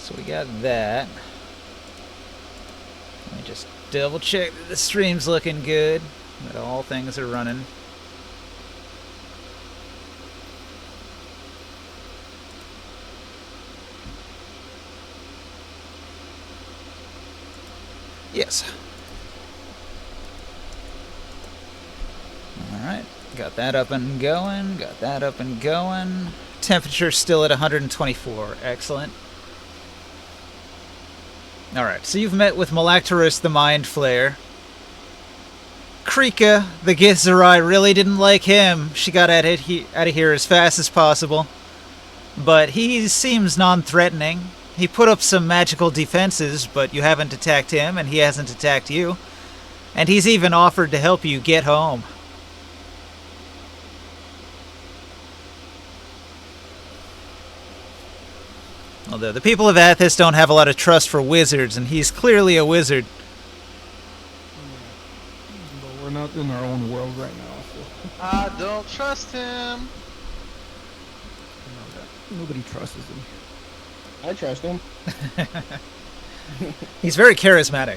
So we got that. Let me just double check that the stream's looking good, that all things are running. Yes. Alright, got that up and going, got that up and going. Temperature still at 124, excellent. Alright, so you've met with Malactorus the Mind Flayer. Krika, the Githzerai, really didn't like him. She got out of here as fast as possible. But he seems non-threatening. He put up some magical defenses, but you haven't attacked him, and he hasn't attacked you. And he's even offered to help you get home. Although the people of Athos don't have a lot of trust for wizards, and he's clearly a wizard. But we're not in our own world right now, so... I don't trust him. Nobody trusts him. I trust him. He's very charismatic.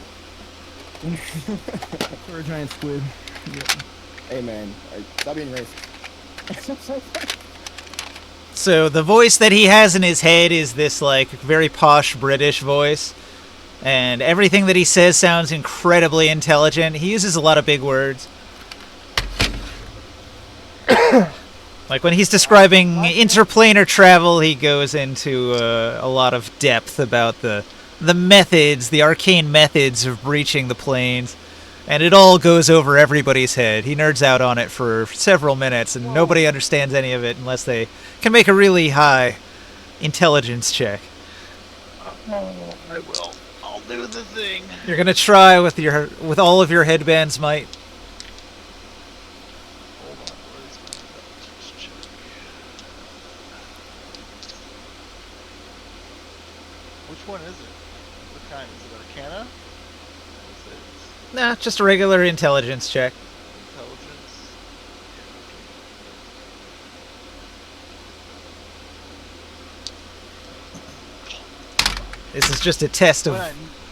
For a giant squid. Yeah. Hey man, stop being racist. So the voice that he has in his head is this like very posh British voice, and everything that he says sounds incredibly intelligent. He uses a lot of big words. Like when he's describing interplanar travel, he goes into a lot of depth about the methods, the arcane methods of breaching the planes, and it all goes over everybody's head. He nerds out on it for several minutes, and nobody understands any of it unless they can make a really high intelligence check. Oh, I will. I'll do the thing. You're gonna try with all of your headband's might. Hold on, where's my intelligence check? Which one is it? What kind? Is it Arcana? What's it? Nah, just a regular intelligence check. Intelligence? This is just a test of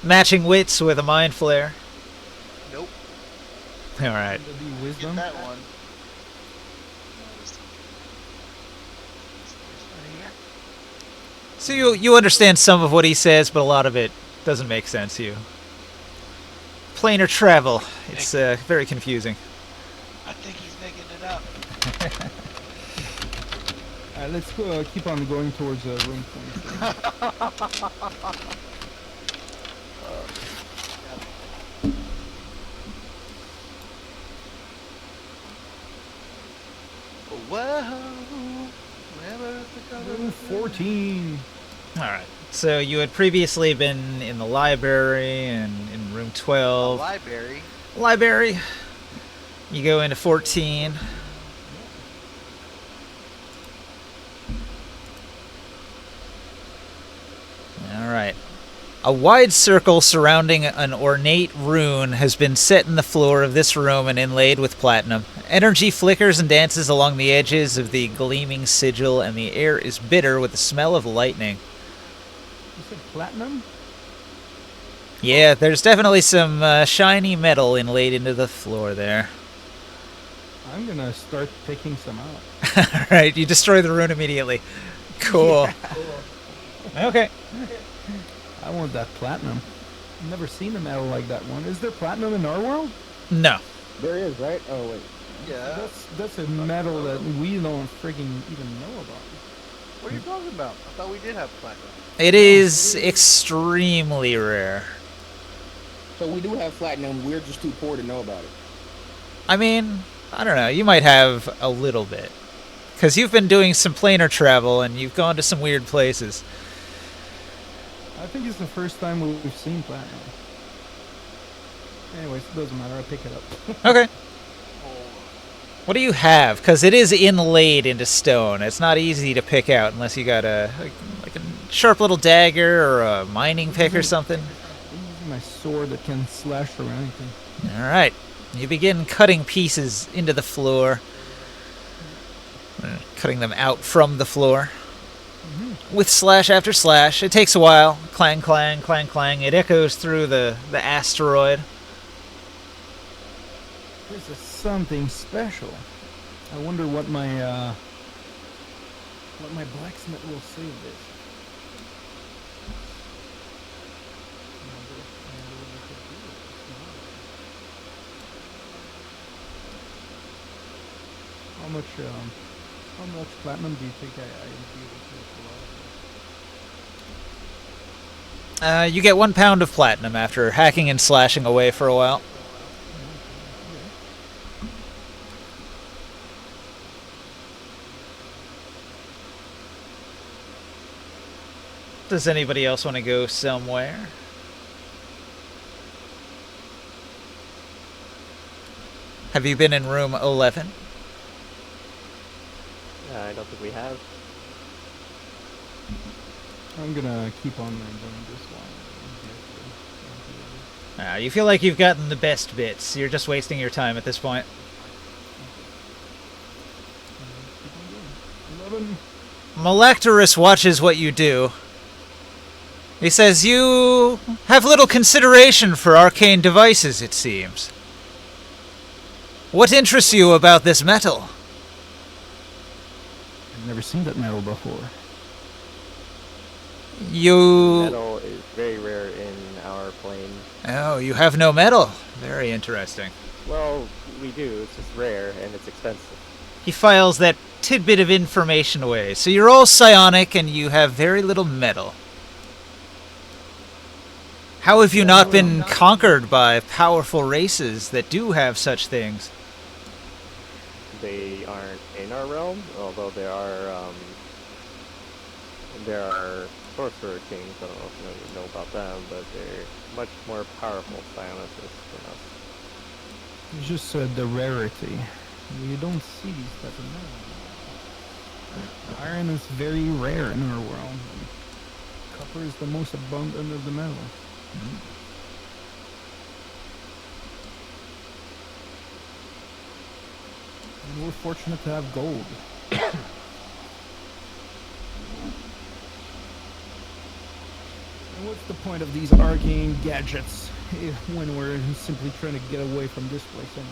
matching wits with a mind flare. Nope. Alright. Would that be Get wisdom? that one. So you understand some of what he says, but a lot of it doesn't make sense to you. Planar travel. It's very confusing. I think he's making it up. Let's keep on going towards room 23. Whoa! Wherever the color Room 14. Alright. So you had previously been in the library and in room 12. library. Library. You go into 14. Alright. A wide circle surrounding an ornate rune has been set in the floor of this room and inlaid with platinum. Energy flickers and dances along the edges of the gleaming sigil, and the air is bitter with the smell of lightning. You said platinum? Yeah, there's definitely some shiny metal inlaid into the floor there. I'm gonna start picking some out. Alright, you destroy the rune immediately. Cool. Okay. I want that platinum. I've never seen a metal like that one. Is there platinum in our world? No. There is, right? Oh wait. Yeah. That's a metal that we don't freaking even know about. What are you talking about? I thought we did have platinum. It is extremely rare. So we do have platinum. We're just too poor to know about it. I mean, I don't know. You might have a little bit. Because you've been doing some planar travel and you've gone to some weird places. I think it's the first time we've seen platinum. Anyways, it doesn't matter. I pick it up. Okay. Oh, What do you have? Because it is inlaid into stone. It's not easy to pick out unless you got like a sharp little dagger or a mining pick or something. This is my sword that can slash through anything. Alright. You begin cutting pieces into the floor. Cutting them out from the floor. with slash after slash. It takes a while. Clang, clang, clang, clang. It echoes through the asteroid. This is something special. I wonder what my blacksmith will say of this. How much platinum do you think I would be able to pull out? You get 1 pound of platinum after hacking and slashing away for a while. Does anybody else want to go somewhere? Have you been in room 11? I don't think we have. I'm gonna keep on doing this one. You feel like you've gotten the best bits. You're just wasting your time at this point. 11. Malactorus watches what you do. He says, you have little consideration for arcane devices, it seems. What interests you about this metal? I've never seen that metal before. You... Metal is very rare in our plane. Oh, you have no metal. Very interesting. Well, we do. It's just rare and it's expensive. He files that tidbit of information away. So you're all psionic and you have very little metal. How have you not been conquered by powerful races that do have such things? They aren't in our realm, although there are sorcerer kings. I don't know if you know about them, but they're much more powerful psionists than us. You just said the rarity. You don't see these type of metals. Iron is very rare in our world. Copper is the most abundant of the metals. And we're fortunate to have gold. And what's the point of these arcane gadgets when we're simply trying to get away from this place anyway?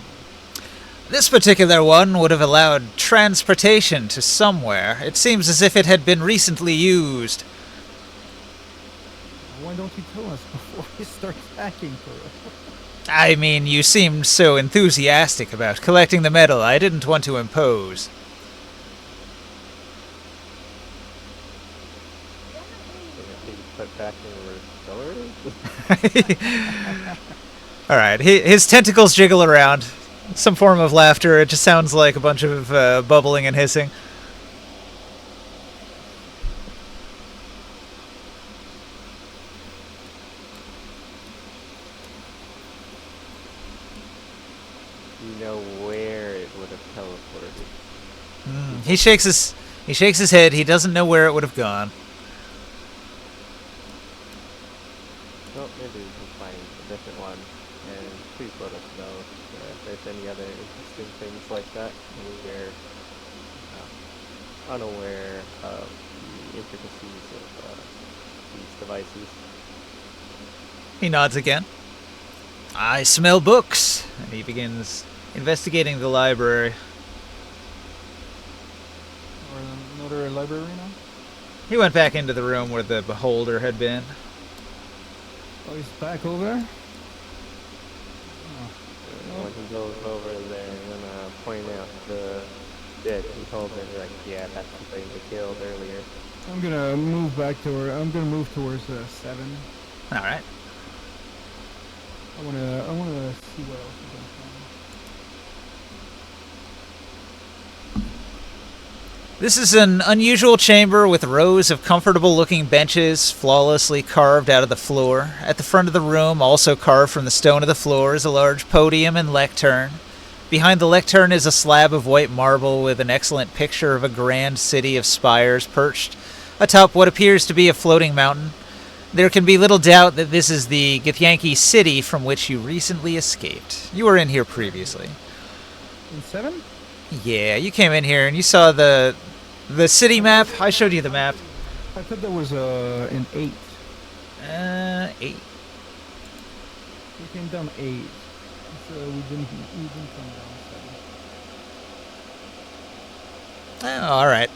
This particular one would have allowed transportation to somewhere. It seems as if it had been recently used. Why don't you tell us before he starts hacking for us? I mean, you seemed so enthusiastic about collecting the metal. I didn't want to impose. Put back in the accelerator? Alright, his tentacles jiggle around. Some form of laughter. It just sounds like a bunch of bubbling and hissing. You know where it would have teleported. He shakes his head. He doesn't know where it would have gone. Well, maybe we can find a different one. And please let us know if there's any other interesting things like that. We're unaware of the intricacies of these devices. He nods again. I smell books. And he begins investigating the library. Or another library now? He went back into the room where the beholder had been. Oh, he's back over there? When he goes over there, I'm gonna point out the dead beholder, like, yeah, that's the thing they killed earlier. I'm gonna move back to where I'm gonna move towards 7. Alright. I wanna see what else we can find. This is an unusual chamber with rows of comfortable-looking benches flawlessly carved out of the floor. At the front of the room, also carved from the stone of the floor, is a large podium and lectern. Behind the lectern is a slab of white marble with an excellent picture of a grand city of spires perched atop what appears to be a floating mountain. There can be little doubt that this is the Githyanki city from which you recently escaped. You were in here previously. In 7? Yeah, you came in here and you saw the city map. I showed you the map. I thought there was an 8. 8. We came down 8. So we didn't come down 7. Oh, all right.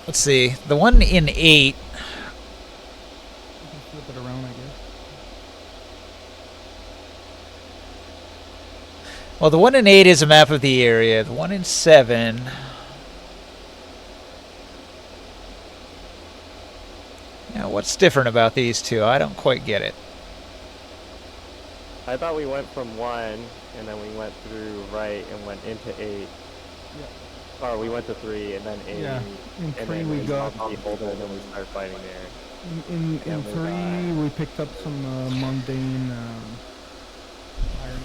Let's see. The one in 8. We can flip it around, I guess. Well, the one in 8 is a map of the area. The one in 7. Yeah, what's different about these two? I don't quite get it. I thought we went from 1, and then we went through right and went into 8. Yeah. Or we went to 3 and then 8. Yeah. In And 3 then we got. saw the beholder, and then we started fighting there. In Yeah, we 3 we picked up some mundane iron.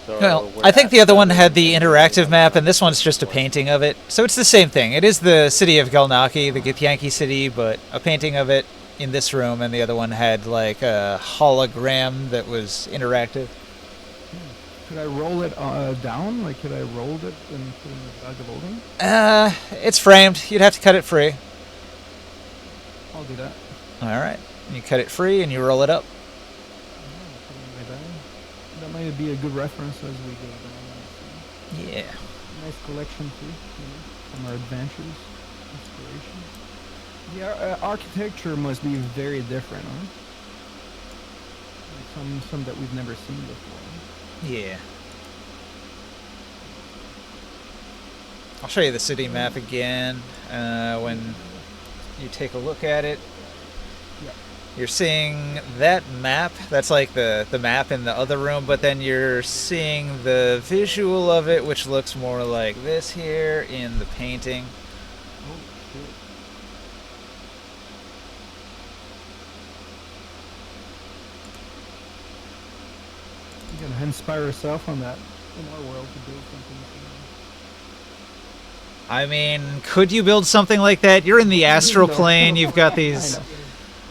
So Well, we're I think at the other one 7. had the interactive map, and this one's just a painting of it. So it's the same thing. It is the city of Galnaki, the Githyanki city, but a painting of it in this room, and the other one had like a hologram that was interactive. Could I roll it down? Like, could I roll it and put it in the bag of holding? It's framed. You'd have to cut it free. I'll do that. All right. You cut it free and you roll it up. That might be a good reference as we go down. Yeah. Nice collection too, from our adventures, inspiration. The architecture must be very different, huh? Like some that we've never seen before. Yeah. I'll show you the city map again when you take a look at it. Yeah. You're seeing that map. That's like the map in the other room, but then you're seeing the visual of it, which looks more like this here in the painting. Oh shit. You can inspire yourself on that in our world to build something. I mean, could you build something like that? You're in the astral plane. You've got these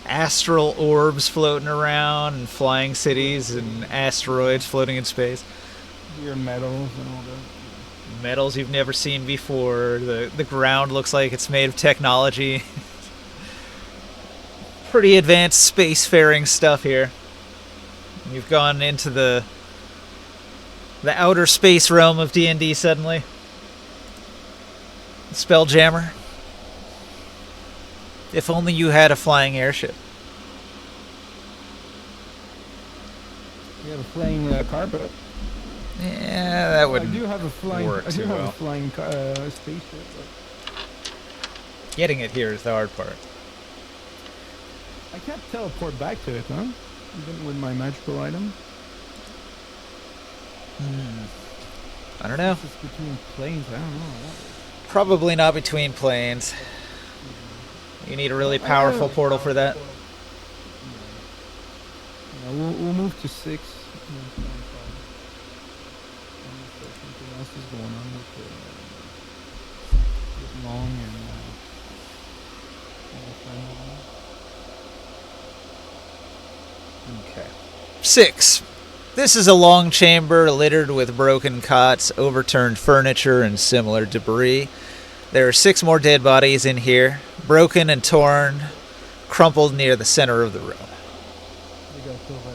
astral orbs floating around and flying cities and asteroids floating in space. Weird metals and all that. Metals you've never seen before. The ground looks like it's made of technology. Pretty advanced spacefaring stuff here. You've gone into the outer space realm of D&D suddenly. Spelljammer. If only you had a flying airship. We have a flying carpet. Yeah, that I wouldn't do have a flying. work I do too have well. a flying spaceship. But Getting it here is the hard part. I can't teleport back to it, huh? Even with my magical item. I don't know. This is between planes. I don't know. Probably not between planes. You need a really powerful portal for that. Yeah, we'll move to 6. And then 5. Unless something else is going on with long and Okay. 6. This is a long chamber littered with broken cots, overturned furniture, and similar debris. There are 6 more dead bodies in here, broken and torn, crumpled near the center of the room. They got killed by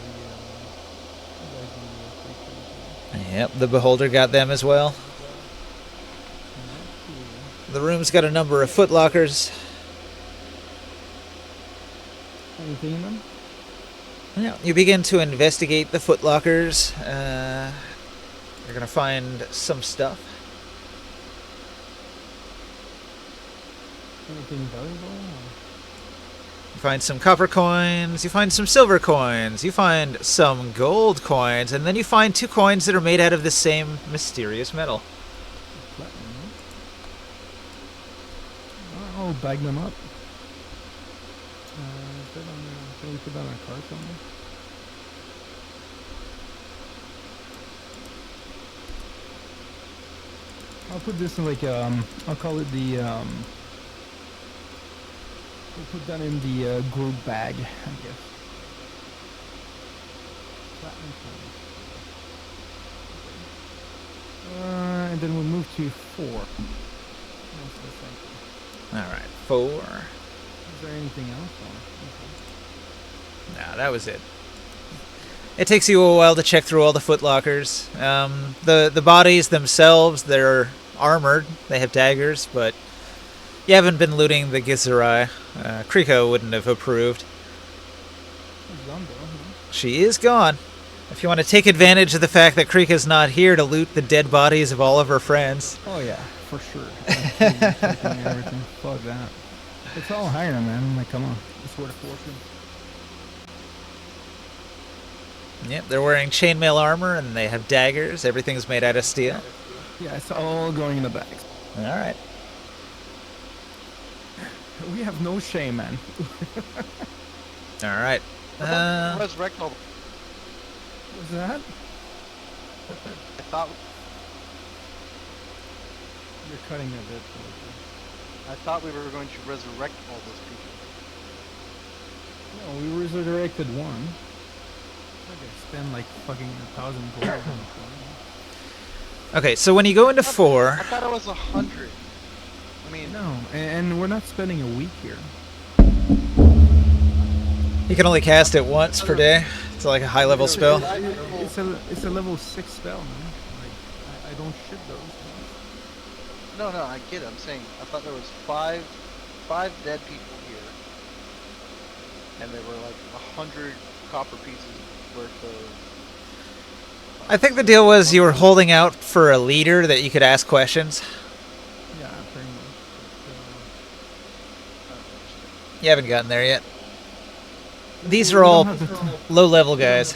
the Yep, the beholder got them as well. The room's got a number of footlockers. anything in them? Yeah, you begin to investigate the footlockers. You're gonna find some stuff. Anything valuable? You find some copper coins, you find some silver coins, you find some gold coins, and then you find 2 coins that are made out of the same mysterious metal. Platinum, huh? I'll bag them up. Can we put that on a card somewhere? I'll put this in like I'll call it the we'll put that in the group bag, I guess. Platinum coins. And then we'll move to 4. That's the same thing. All right, 4. Is there anything else? Nah, that was it. It takes you a while to check through all the footlockers. The bodies themselves, they're armored. They have daggers, but you haven't been looting the Githzerai. Kriko wouldn't have approved. She is gone. If you want to take advantage of the fact that Krika's not here to loot the dead bodies of all of her friends. Oh yeah, for sure. Taking everything. Fuck that. It's all higher, man. Like, come on. It's worth a fortune. Yep, they're wearing chainmail armor and they have daggers. Everything's made out of steel. Yeah, it's all going in the bags. All right. We have no shame, man. All right. Resurrect all. What's that? I thought You're cutting a bit. we were going to resurrect all those people. No, we resurrected one. I could spend like fucking 1,000 gold on this one. Okay, so when you go into 4, I thought it was 100. I mean, No, and we're not spending a week here. you can only cast it once per day. It's like a high-level spell. It's a level 6 spell, man. Like, I don't ship those. no, I get it. I'm saying I thought there was five dead people here, and there were like 100 copper pieces worth of. I think the deal was you were holding out for a leader that you could ask questions. Yeah, pretty much. You haven't gotten there yet. These are We all don't have the time. low-level guys.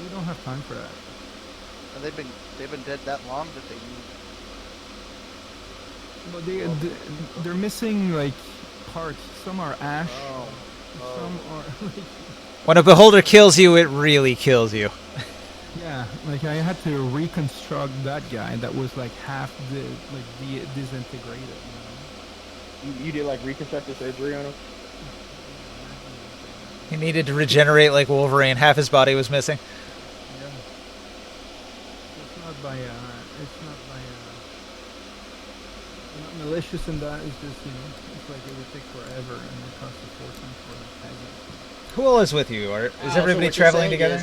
We don't have time for that. And they've been dead that long that they need. But they're missing like parts. Some are ash. Oh. Some are like, When a beholder kills you, it really kills you. yeah. Like I had to reconstruct that guy that was like half disintegrated. You know? You did like reconstructive surgery on him? He needed to regenerate like Wolverine. Half his body was missing. Yeah. It's not by not malicious in that. It's just it's like it would take forever and it costs a fortune for the peasant. Who all is with you? Is So everybody what you're traveling saying together?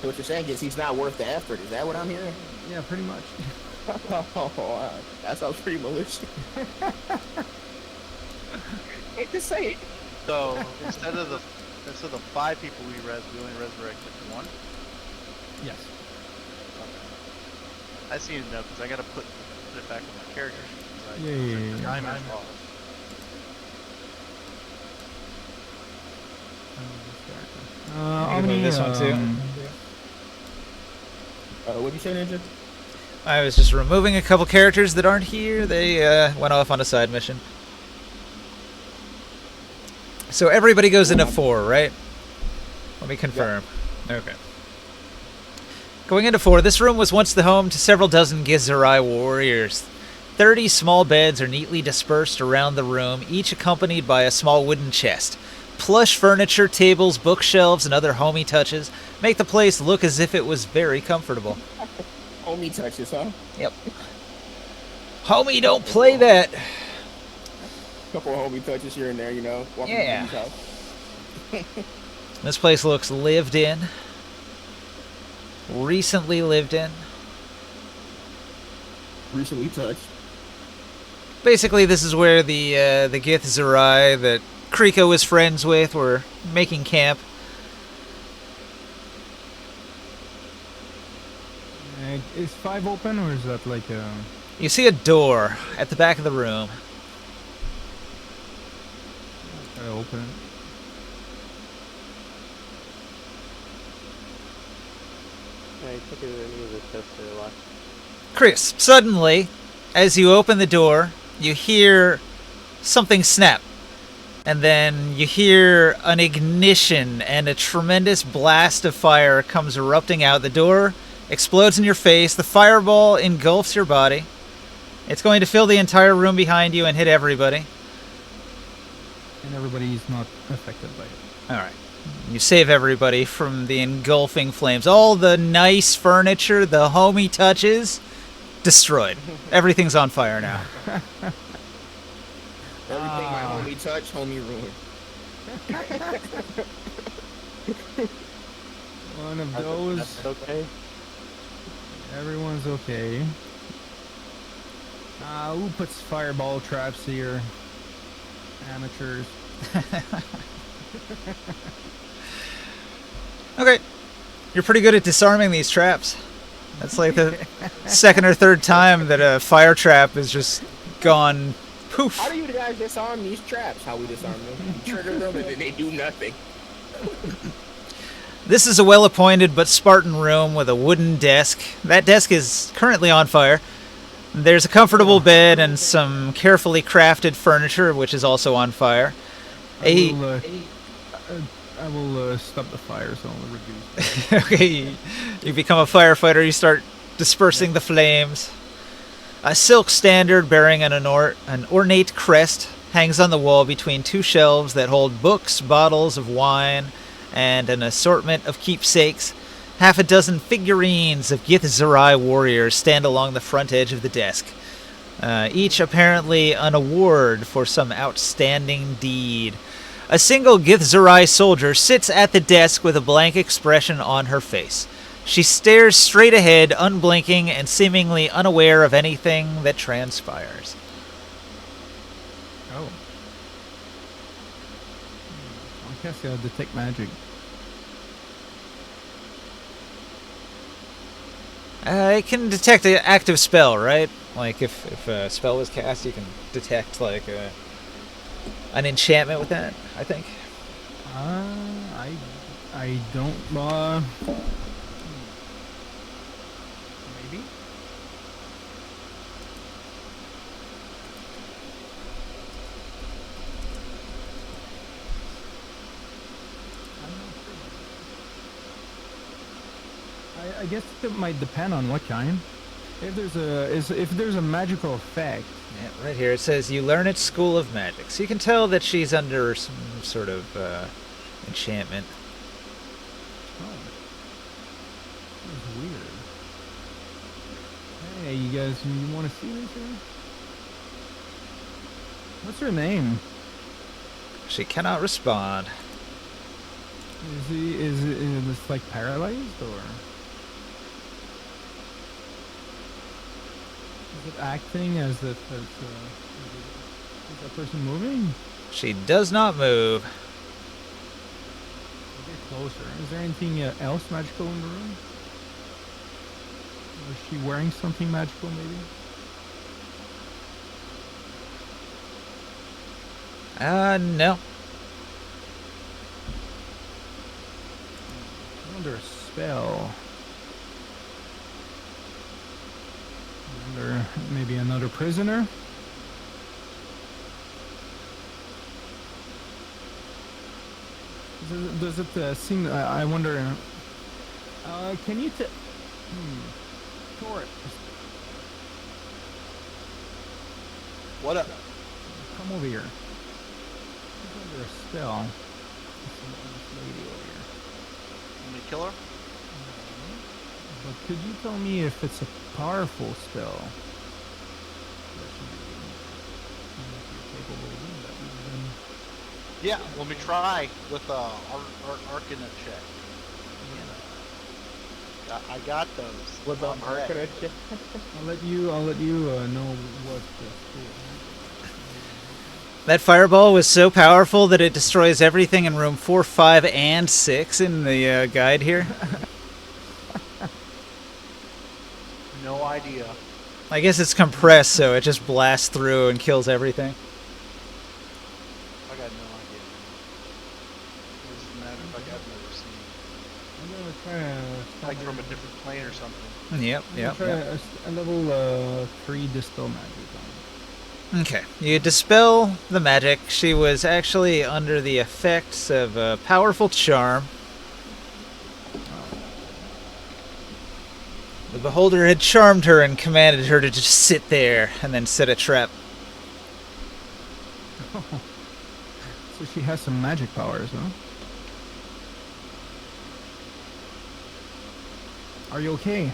so what you're saying is he's not worth the effort. Is that what I'm hearing? Yeah, pretty much. Oh, wow. That sounds pretty malicious. Hate to say it. So instead of the 5 people we only resurrected 1. Yes. Okay. I see it now because I gotta put it back on my character sheet. 'Cause Yeah. Time is lost. How can move many? this one too. What'd you say, Ninja? I was just removing a couple characters that aren't here. They went off on a side mission. So everybody goes into 4, right? Let me confirm. Okay. Going into 4, this room was once the home to several dozen Githzerai warriors. 30 small beds are neatly dispersed around the room, each accompanied by a small wooden chest. Plush furniture, tables, bookshelves, and other homey touches make the place look as if it was very comfortable. Homie touches, huh? Yep. Homie, don't play that. Couple of homie touches here and there, you know. Walking Yeah. to the house. This place looks lived in. Recently lived in. Recently touched. Basically, this is where the Githzerai that Kriko is friends with were making camp. Is 5 open or is that like a? You see a door at the back of the room. Open it. Yeah, you think any of the chests are locked. Chris, suddenly, as you open the door, you hear something snap. And then you hear an ignition and a tremendous blast of fire comes erupting out. The door explodes in your face. The fireball engulfs your body. It's going to fill the entire room behind you and hit everybody. And everybody is not affected by it. All right. You save everybody from the engulfing flames. All the nice furniture, the homey touches, destroyed. Everything's on fire now. touch, homie ruin. One of those. That's okay. Everyone's okay. Who puts fireball traps here? Amateurs. Okay. You're pretty good at disarming these traps. That's like the second or third time that a fire trap has just gone poof. How do you guys disarm these traps? How we disarm them? You trigger them and then they do nothing. This is a well-appointed but Spartan room with a wooden desk. That desk is currently on fire. There's a comfortable bed and some carefully crafted furniture, which is also on fire. I will stop the fire, so I'll reduce. Okay, you become a firefighter, you start dispersing the flames. A silk standard bearing an ornate crest hangs on the wall between two shelves that hold books, bottles of wine, and an assortment of keepsakes. Half a dozen figurines of Githzerai warriors stand along the front edge of the desk, each apparently an award for some outstanding deed. A single Githzerai soldier sits at the desk with a blank expression on her face. She stares straight ahead, unblinking and seemingly unaware of anything that transpires. Oh. I guess you detect magic. It can detect an active spell, right? Like if a spell was cast, you can detect like an enchantment with that, I think. I don't. Maybe. I guess it might depend on what kind. If there's a magical effect. Yeah, right here it says you learn at School of Magic. So you can tell that she's under some sort of enchantment. Oh, that's weird. Hey, you guys, you want to see this here? What's her name? She cannot respond. Is this like paralyzed or? Is it acting as if is that person moving? She does not move. Get closer. Is there anything else magical in the room? Or is she wearing something magical maybe? No. Under a spell. Under maybe another prisoner. Does it seem? I wonder. Can you? Tor, What up? come over here. She's under a spell. This lady over here. You want me to kill her? But could you tell me if it's a powerful spell? Yeah, let me try with Arcana check. I got those. With the on deck. architecture. I'll let you know what the That fireball was so powerful that it destroys everything in room 4, 5, and 6 in the guide here. No idea. I guess it's compressed, so it just blasts through and kills everything. I got no idea. It doesn't matter if I've never seen I'm gonna try like from a different plane or something. Yep, yep. try a level 3 dispel magic on it. Okay, you dispel the magic. She was actually under the effects of a powerful charm. The beholder had charmed her and commanded her to just sit there and then set a trap. So she has some magic powers, huh? Are you okay?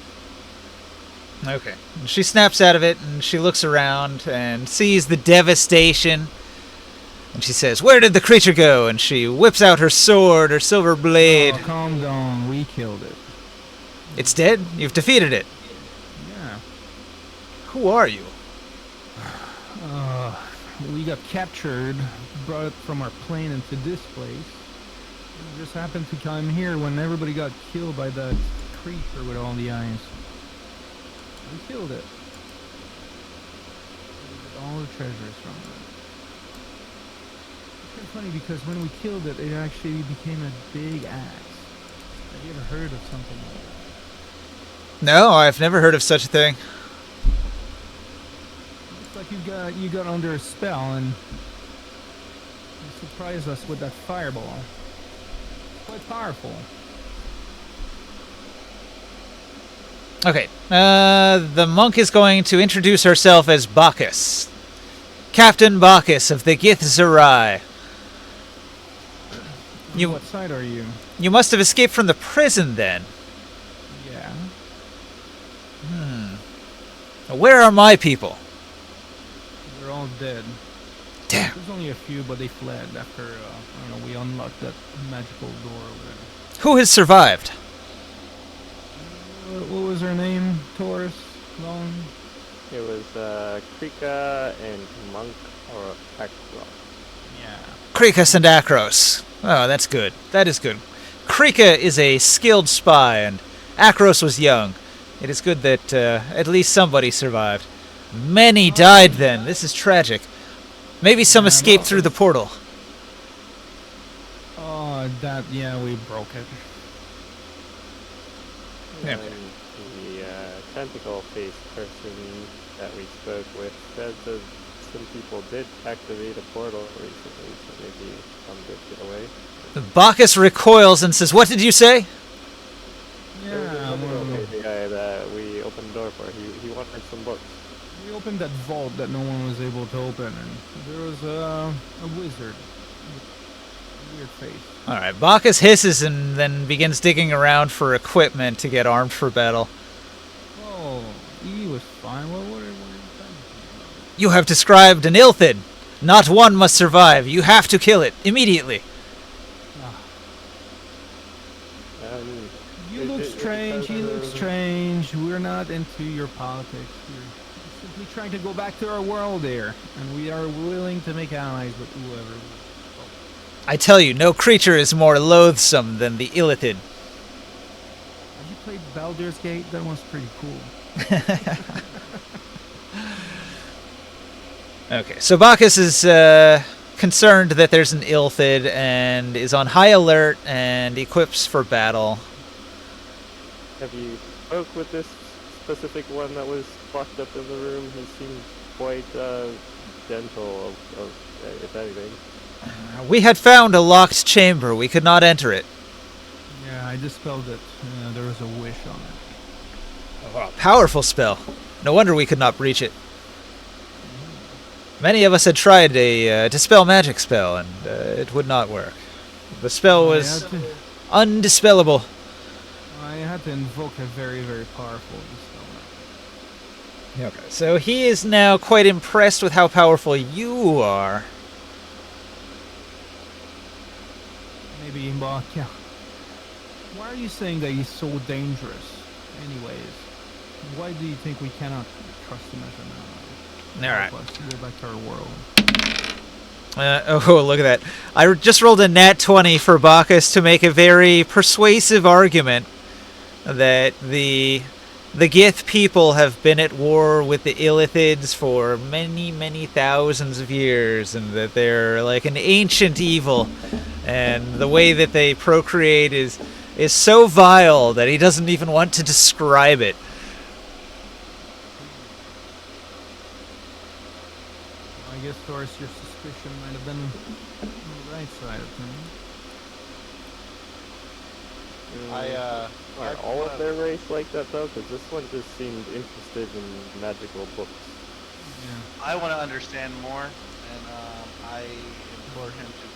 Okay. She snaps out of it and she looks around and sees the devastation And she says, "Where did the creature go?" And she whips out her sword, her silver blade. Oh, calm down. We killed it. It's dead? You've defeated it. Yeah. Who are you? We got captured, brought from our plane into this place. We just happened to come here when everybody got killed by that creature with all the eyes. We killed it. We got all the treasures from it. It's kind of funny because when we killed it, it actually became a big axe. Have you ever heard of something like that? No, I've never heard of such a thing. Looks like you got under a spell and you surprised us with that fireball. Quite powerful. Okay, the monk is going to introduce herself as Bacchus. Captain Bacchus of the Gith Zerai. What side are you? You must have escaped from the prison then. Yeah. Where are my people? They're all dead. Damn. There's only a few, but they fled after, I don't know, we unlocked that magical door over there. Who has survived? What was her name? Taurus? Long? It was Krika and Monk or Akro. Yeah. Krikas and Akros. Oh, that's good. That is good. Krika is a skilled spy, and Akros was young. It is good that at least somebody survived. Many died then. This is tragic. Maybe some escaped through the portal. Oh, yeah, we broke it. Yeah. And the tentacle-faced person that we spoke with said that some people did activate a portal recently, so maybe some did get away. Bacchus recoils and says, "What did you say?" There was Yeah, another crazy guy that we opened the door for. He wanted some books. we opened that vault that no one was able to open, and there was a wizard with a weird face. All right, Bacchus hisses and then begins digging around for equipment to get armed for battle. Oh, he was fine. What are you saying? You have described an Illithid. Not one must survive. You have to kill it immediately. You look strange, he looks strange. We're not into your politics. We're simply trying to go back to our world there, and we are willing to make allies with whoever. I tell you, no creature is more loathsome than the Illithid. Have you played Baldur's Gate? That one's pretty cool. Okay, so Bacchus is concerned that there's an Illithid and is on high alert and equips for battle. Have you spoke with this specific one that was locked up in the room? He seemed quite gentle, if anything. We had found a locked chamber. We could not enter it. Yeah, I dispelled it. There was a wish on it. Oh, powerful spell. No wonder we could not breach it. Many of us had tried a dispel magic spell, and it would not work. The spell was undispellable. I had to invoke a very, very powerful dispel. Okay, so he is now quite impressed with how powerful you are. Maybe Mbak, yeah. Why are you saying that he's so dangerous? Anyways, why do you think we cannot trust him as an ally? All right. Help us go back to our world. Oh, look at that. I just rolled a nat 20 for Bacchus to make a very persuasive argument that the Gith people have been at war with the Illithids for many, many thousands of years, and that they're like an ancient evil, and the way that they procreate is so vile that he doesn't even want to describe it. I guess, Taurus, your suspicion might have been on the right side of things. Are all of their race like that though? Because this one just seemed interested in magical books. Yeah. I want to understand more, and I implore him to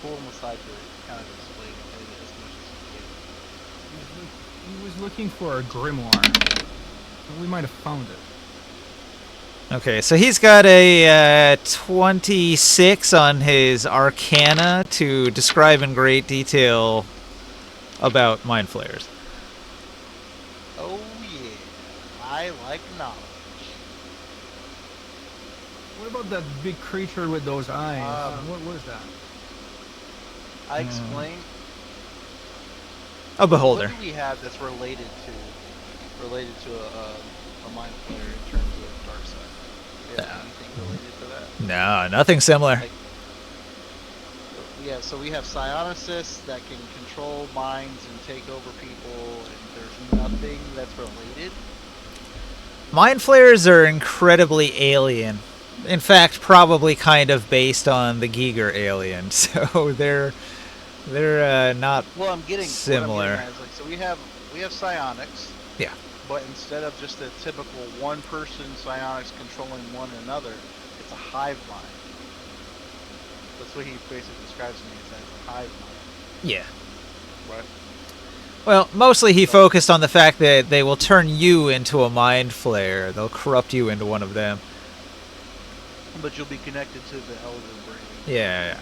pull him aside to kind of explain it as much as he can. He was looking for a grimoire. And we might have found it. Okay, so he's got a 26 on his Arcana to describe in great detail about mind flayers. Oh yeah, I like knowledge. What about that big creature with those eyes? Um, What was that? I explained. A beholder. What do we have that's related to a mind player in terms of dark side? Do we have anything related to that? No, nothing similar. Like, yeah, so we have psionicists that can control minds and take over people, and there's nothing that's related. Mind flayers are incredibly alien. In fact, probably kind of based on the Giger alien. So they're not Well, I'm getting similar. What I'm getting at is, like, so we have psionics. Yeah. But instead of just a typical one-person psionics controlling one another, it's a hive mind. That's what he basically describes to me as a hive mind. Yeah. Right. Well, mostly he focused on the fact that they will turn you into a mind flayer. They'll corrupt you into one of them. But you'll be connected to the elder brain. Yeah.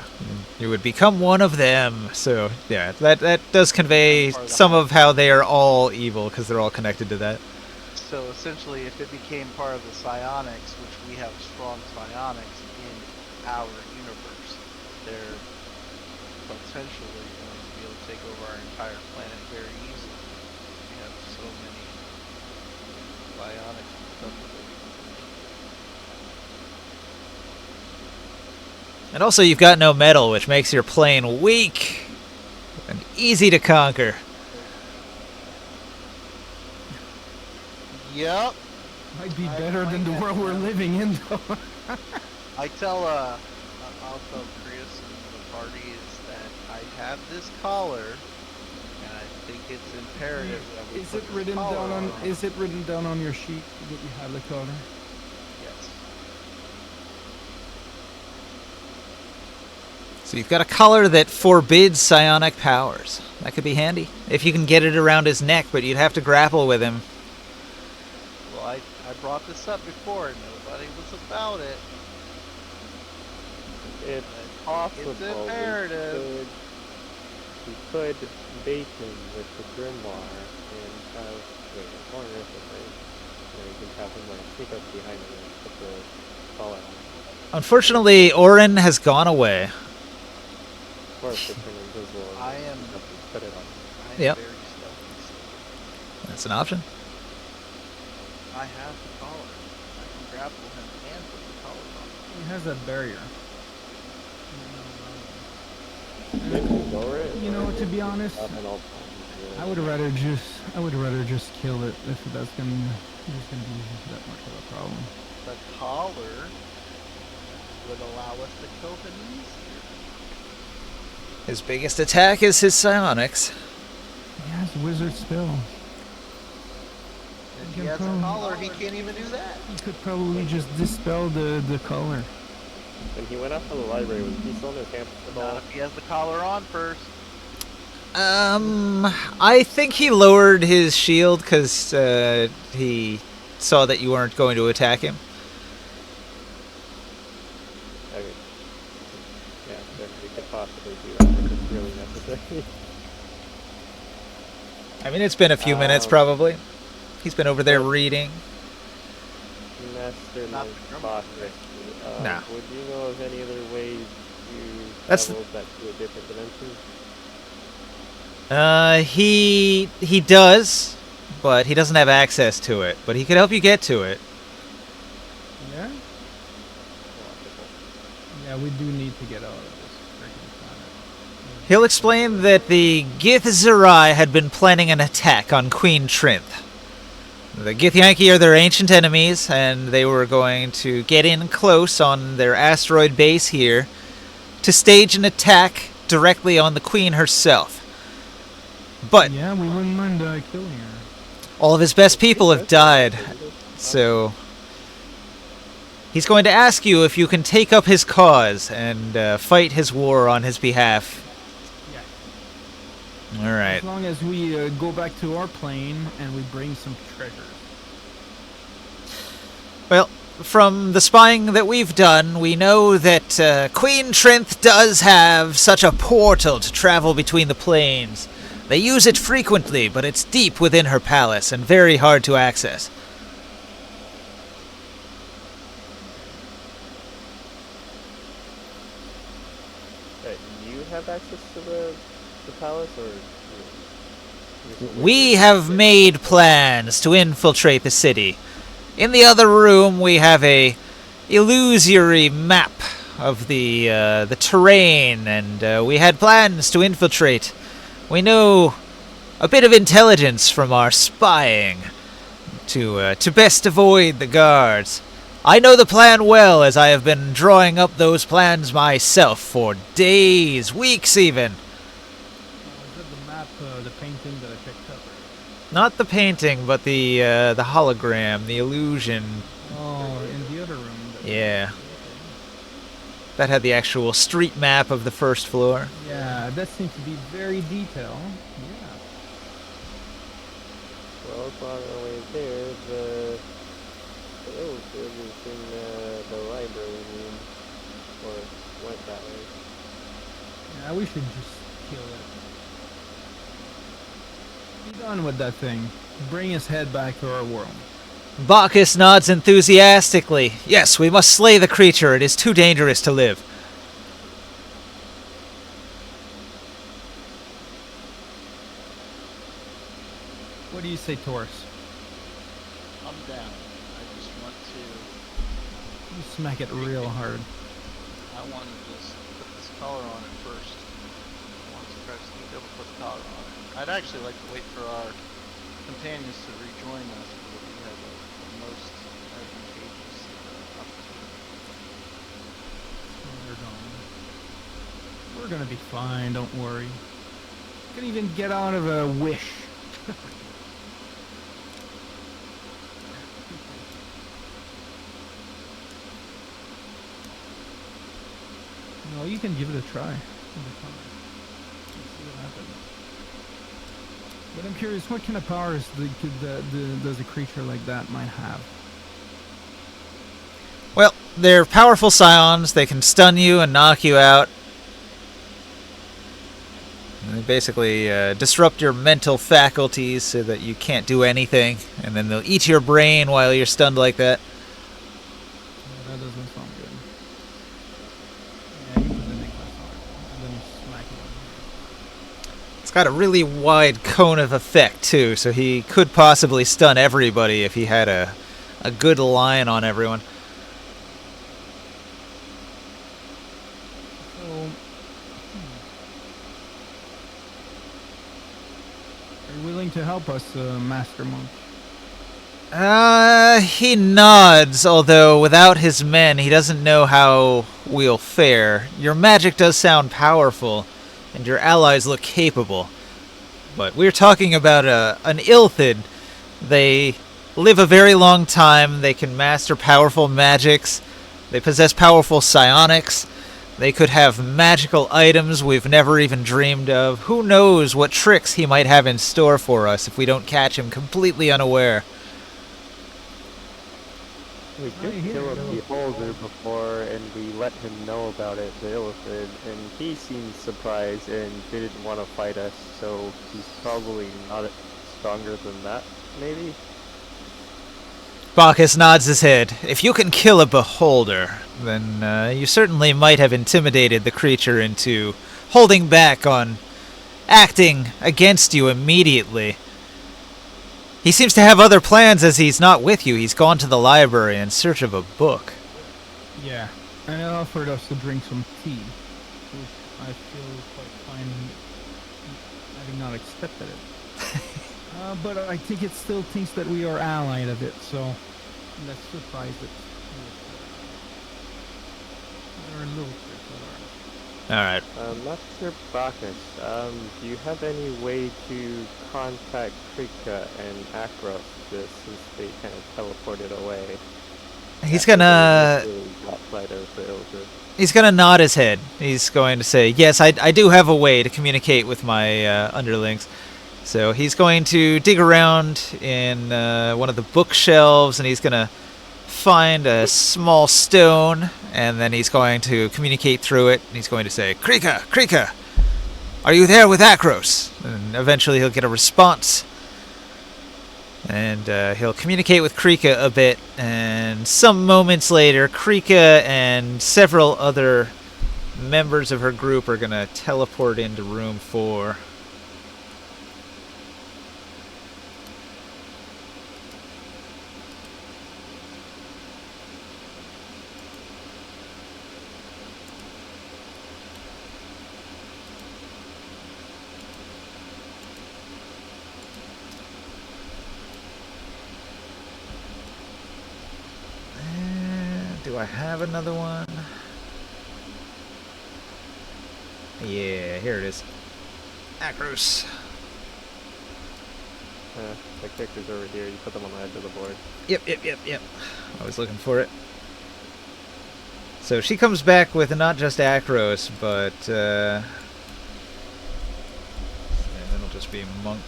You would become one of them. So, yeah, that does convey some of how they are all evil, because they're all connected to that. So essentially, if it became part of the psionics, which we have strong psionics in our universe, they're potentially going to be able to take over our entire planet very easily. We have so many psionics and stuff that they can And also, you've got no metal, which makes your plane weak and easy to conquer. Yep. Might be I better than the explained world that we're to them. living in, though. I'll tell Chris and the party is that I have this collar, and I think it's imperative that we Is put it this written collar down on? on. Is it written down on your sheet that you have the color? Yes. So you've got a collar that forbids psionic powers. That could be handy. If you can get it around his neck, but you'd have to grapple with him. Well, I brought this up before, and nobody was about it. It's possible It's imperative. we could bait him with the grimoire and have more recently. We can have him sneak up behind him and put the collar on. Unfortunately, Orin has gone away. Of course, to turn invisible. and I am- have to put it on. I am Yep. very stealthy. That's an option. I have the collar. I can grapple him and put the collar on. He has that barrier. Maybe lower it. You know, to be honest, Up and all times, I would rather just kill it if that's gonna be that much of a problem. The collar would allow us to kill him easier. His biggest attack is his psionics. He has wizard spell. If You he can has a probably- collar, he can't even do that. You could probably just dispel the color. When he went up to the library, was he still in his hamster Not ball? if he has the collar on first. I think he lowered his shield because he saw that you weren't going to attack him. Okay. Yeah, then we could possibly do that if it's really necessary. I mean, it's been a few minutes probably. He's been over there reading. Master Not the grimoire. Nah. Would you know of any other ways to That's- travel that to a different dimension? He does, but he doesn't have access to it. But he could help you get to it. Yeah? Yeah, we do need to get out of this freaking planet. He'll explain that the Githzerai had been planning an attack on Queen Trinth. The Githyanki are their ancient enemies, and they were going to get in close on their asteroid base here to stage an attack directly on the Queen herself. But Yeah, we wouldn't mind killing her. all of his best people have died, so he's going to ask you if you can take up his cause and fight his war on his behalf. Yeah. All right. As long as we go back to our plane and we bring some treasure. Well, from the spying that we've done, we know that Queen Trinth does have such a portal to travel between the planes. They use it frequently, but it's deep within her palace and very hard to access. You have access to the palace, or We have made plans to infiltrate the city. In the other room, we have a illusory map of the terrain, and we had plans to infiltrate. We know a bit of intelligence from our spying to best avoid the guards. I know the plan well, as I have been drawing up those plans myself for days, weeks even. Is that the map, the painting that I picked up? Not the painting, but the hologram, the illusion. Oh, in the other room. Yeah. That had the actual street map of the first floor. Yeah, that seems to be very detailed. Yeah. well, it's on our way there. The illusion is in the library room, or went that way. Yeah, we should just kill it. Be done with that thing. Bring his head back to our world. Bacchus nods enthusiastically. Yes, we must slay the creature. It is too dangerous to live. What do you say, Taurus? I'm down. I just want to. You smack it real hard. I want to just put this collar on it first. I want to try to sneak over, put the collar on it. I'd actually like to wait for our companions to rejoin us, so that we have the most advantageous opportunity. They're gone. We're gonna be fine, don't worry. Can even get out of a wish. No, you can give it a try. It'll be fun. Let's see what happens. But I'm curious, what kind of powers does a creature like that might have? Well, they're powerful scions. They can stun you and knock you out. And they basically disrupt your mental faculties so that you can't do anything. And then they'll eat your brain while you're stunned like that. Yeah, that doesn't sound good. Yeah, you put the necklace on, and then you smack it. It's got a really wide cone of effect, too, so he could possibly stun everybody if he had a good line on everyone. So, are you willing to help us, Master Monk? He nods, although without his men, he doesn't know how we'll fare. Your magic does sound powerful, and your allies look capable. But we're talking about an Illithid. They live a very long time. They can master powerful magics. They possess powerful psionics. They could have magical items we've never even dreamed of. Who knows what tricks he might have in store for us if we don't catch him completely unaware. We did kill a beholder before, and we let him know about it, the Illithid, and he seemed surprised and didn't want to fight us, so he's probably not stronger than that, maybe? Bacchus nods his head. If you can kill a beholder, then you certainly might have intimidated the creature into holding back on acting against you immediately. He seems to have other plans as he's not with you. He's gone to the library in search of a book. Yeah, and he offered us to drink some tea, which I feel quite fine having not accepted it. But I think it still thinks that we are allied of it, so let's surprise it. We're a little Alright. Master Bacchus, do you have any way to contact Krika and Akros since they kind of teleported away? He's gonna nod his head. He's going to say, yes, I do have a way to communicate with my underlings. So he's going to dig around in one of the bookshelves, and he's going to find a small stone, and then he's going to communicate through it, and he's going to say, Krika, Krika, are you there with Akros? And eventually he'll get a response. And he'll communicate with Krika a bit, and some moments later, Krika and several other members of her group are going to teleport into room 4. Do I have another one? Yeah, here it is. Akros. The character's over here. You put them on the edge of the board. Yep. I was looking for it. So she comes back with not just Akros, but and it'll just be Monk.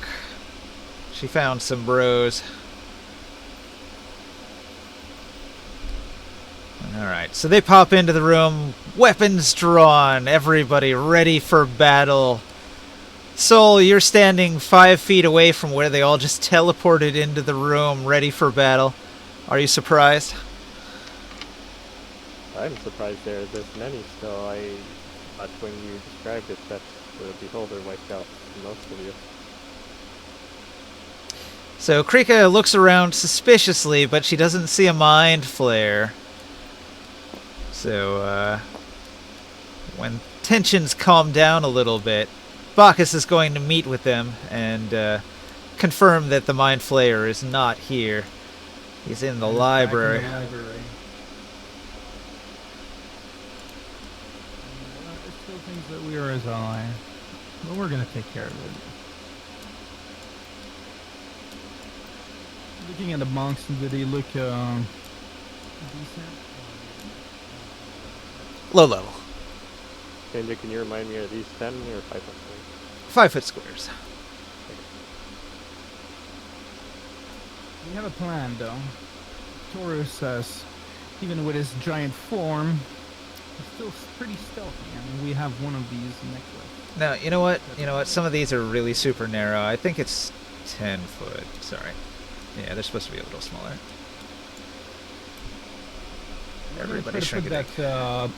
She found some bros. Alright, so they pop into the room, weapons drawn, everybody ready for battle. Soul, you're standing 5 feet away from where they all just teleported into the room, ready for battle. Are you surprised? I'm surprised there are this many still. I thought when you described it that the Beholder wiped out most of you. So Krika looks around suspiciously, but she doesn't see a mind flare. So, when tensions calm down a little bit, Bacchus is going to meet with them and confirm that the Mind Flayer is not here. He's in the library. It still thinks that we are his ally, but we're gonna take care of it. Looking at the monks, did they look decent? Low level. Kenji, can you remind me, are these 10 or 5 foot? 5 foot squares. We have a plan, though. Taurus says, even with his giant form, he's still pretty stealthy. I mean, we have one of these necklaces. Now, you know what? Some of these are really super narrow. I think it's 10 foot. Sorry. Yeah, they're supposed to be a little smaller. Everybody shrink it. That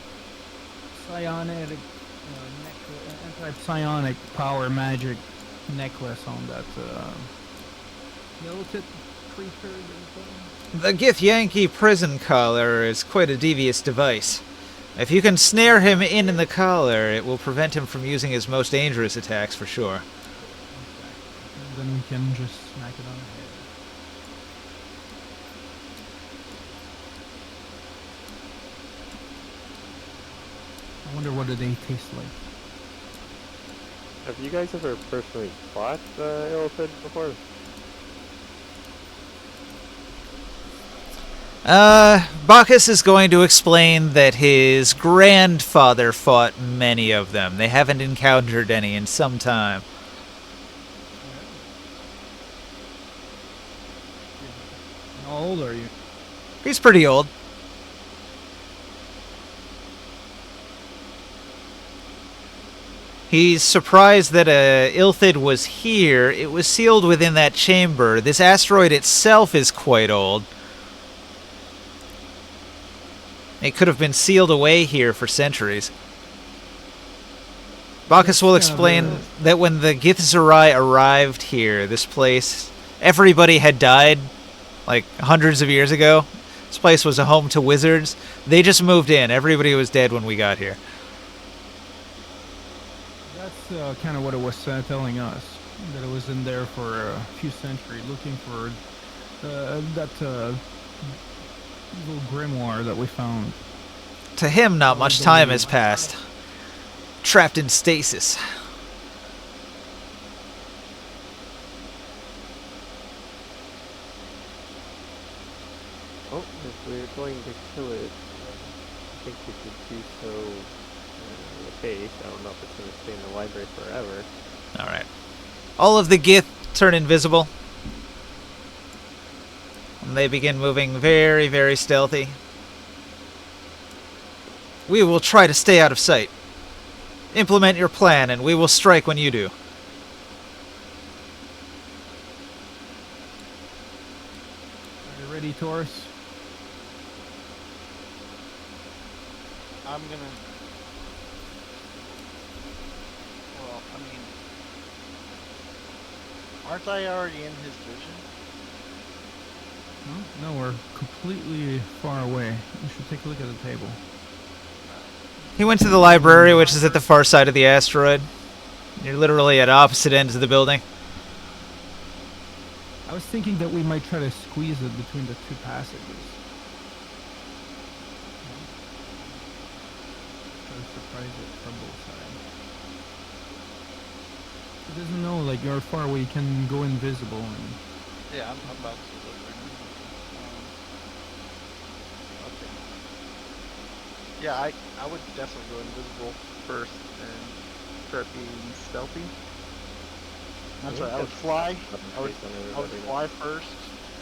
psionic, anti-psionic power magic necklace on that yellow-tip creature. The Githyanki prison collar is quite a devious device. If you can snare him in the collar, it will prevent him from using his most dangerous attacks for sure. And then we can just smack it on the head. I wonder what do they taste like. Have you guys ever personally fought Illithid before? Bacchus is going to explain that his grandfather fought many of them. They haven't encountered any in some time. How old are you? He's pretty old. He's surprised that Illithid was here. It was sealed within that chamber. This asteroid itself is quite old. It could have been sealed away here for centuries. Bacchus will explain that when the Githzerai arrived here, this place, everybody had died like hundreds of years ago. This place was a home to wizards. They just moved in. Everybody was dead when we got here. That's kind of what it was telling us. That it was in there for a few centuries, looking for that evil grimoire that we found. To him, not much time has passed. Trapped in stasis. Oh, if we're going to kill it, I think we should do so in a case. I don't know if it's going to stay in the library forever. Alright. All of the Gith turn invisible. And they begin moving very, very stealthy. We will try to stay out of sight. Implement your plan, and we will strike when you do. Are you ready, Taurus? I'm gonna. Well, I mean, aren't I already in his vision? No, we're completely far away. You should take a look at the table. He went to the library, which is at the far side of the asteroid. You're literally at opposite ends of the building. I was thinking that we might try to squeeze it between the two passages. Try to surprise it from both sides. It doesn't know, like, you're far away, you can go invisible and... Yeah, I'm about to look right now. Okay. Yeah, I would definitely go invisible first and start being stealthy. I'm sorry, I would fly. I would fly first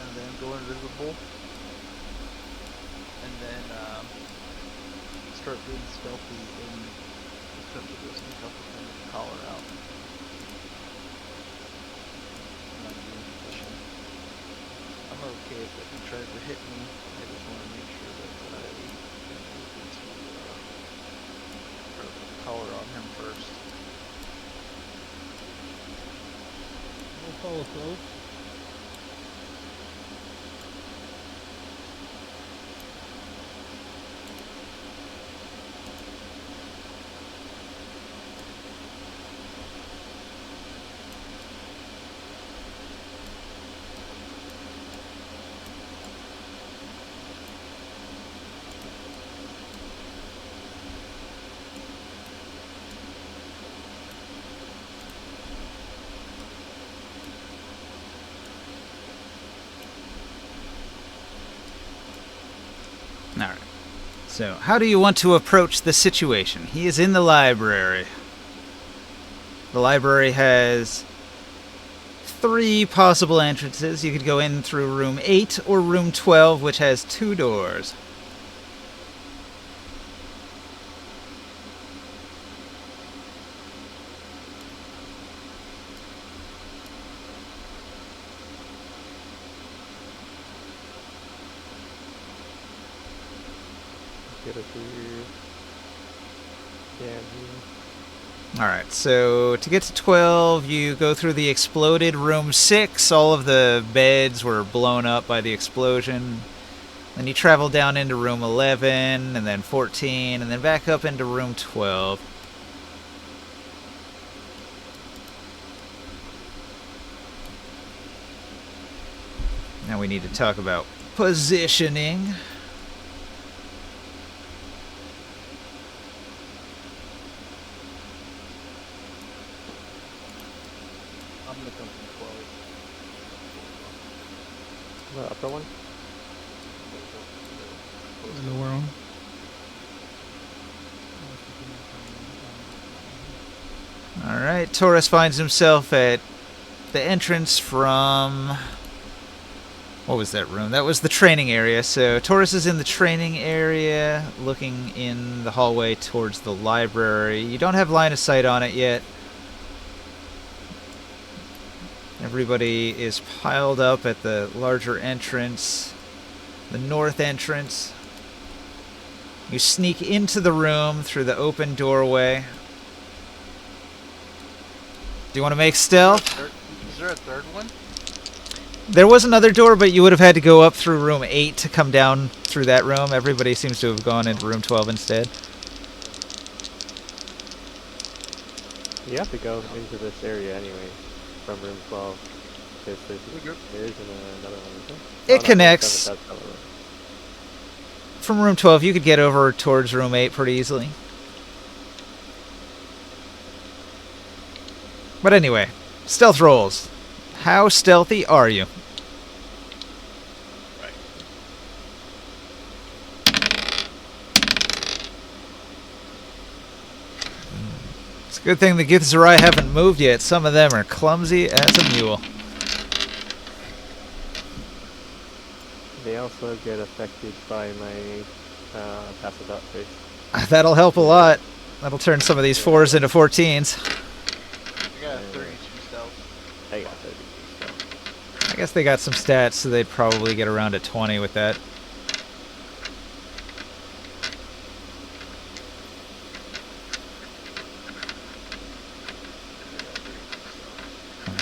and then go invisible. And then start being stealthy and attempt to go sneak up with him with the collar out. I'm okay if he tries to hit me. I just want to make sure that I put the collar on him first. We'll follow close. Alright. So, how do you want to approach the situation? He is in the library. The library has 3 possible entrances. You could go in through room 8 or room 12, which has 2 doors. Get us through. Yeah. Alright, so to get to 12, you go through the exploded room 6. All of the beds were blown up by the explosion. Then you travel down into room 11, and then 14, and then back up into room 12. Now we need to talk about positioning. I'm gonna come from 12. The upper one? The lower one. Alright, Taurus finds himself at the entrance from... What was that room? That was the training area. So Taurus is in the training area, looking in the hallway towards the library. You don't have line of sight on it yet. Everybody is piled up at the larger entrance, the north entrance. You sneak into the room through the open doorway. Do you want to make stealth? Is there a third one? There was another door, but you would have had to go up through room 8 to come down through that room. Everybody seems to have gone into room 12 instead. You have to go into this area anyway, from room 12. Because there isn't another one, is there? It connects. From room 12, you could get over towards room 8 pretty easily. But anyway, stealth rolls. How stealthy are you? Right. It's a good thing the Githzerai haven't moved yet. Some of them are clumsy as a mule. also get affected by my passive outfit. That'll help a lot. That'll turn some of these 4s into 14s. I got 32 stealth. I got 32 stealth. I guess they got some stats, so they'd probably get around to 20 with that.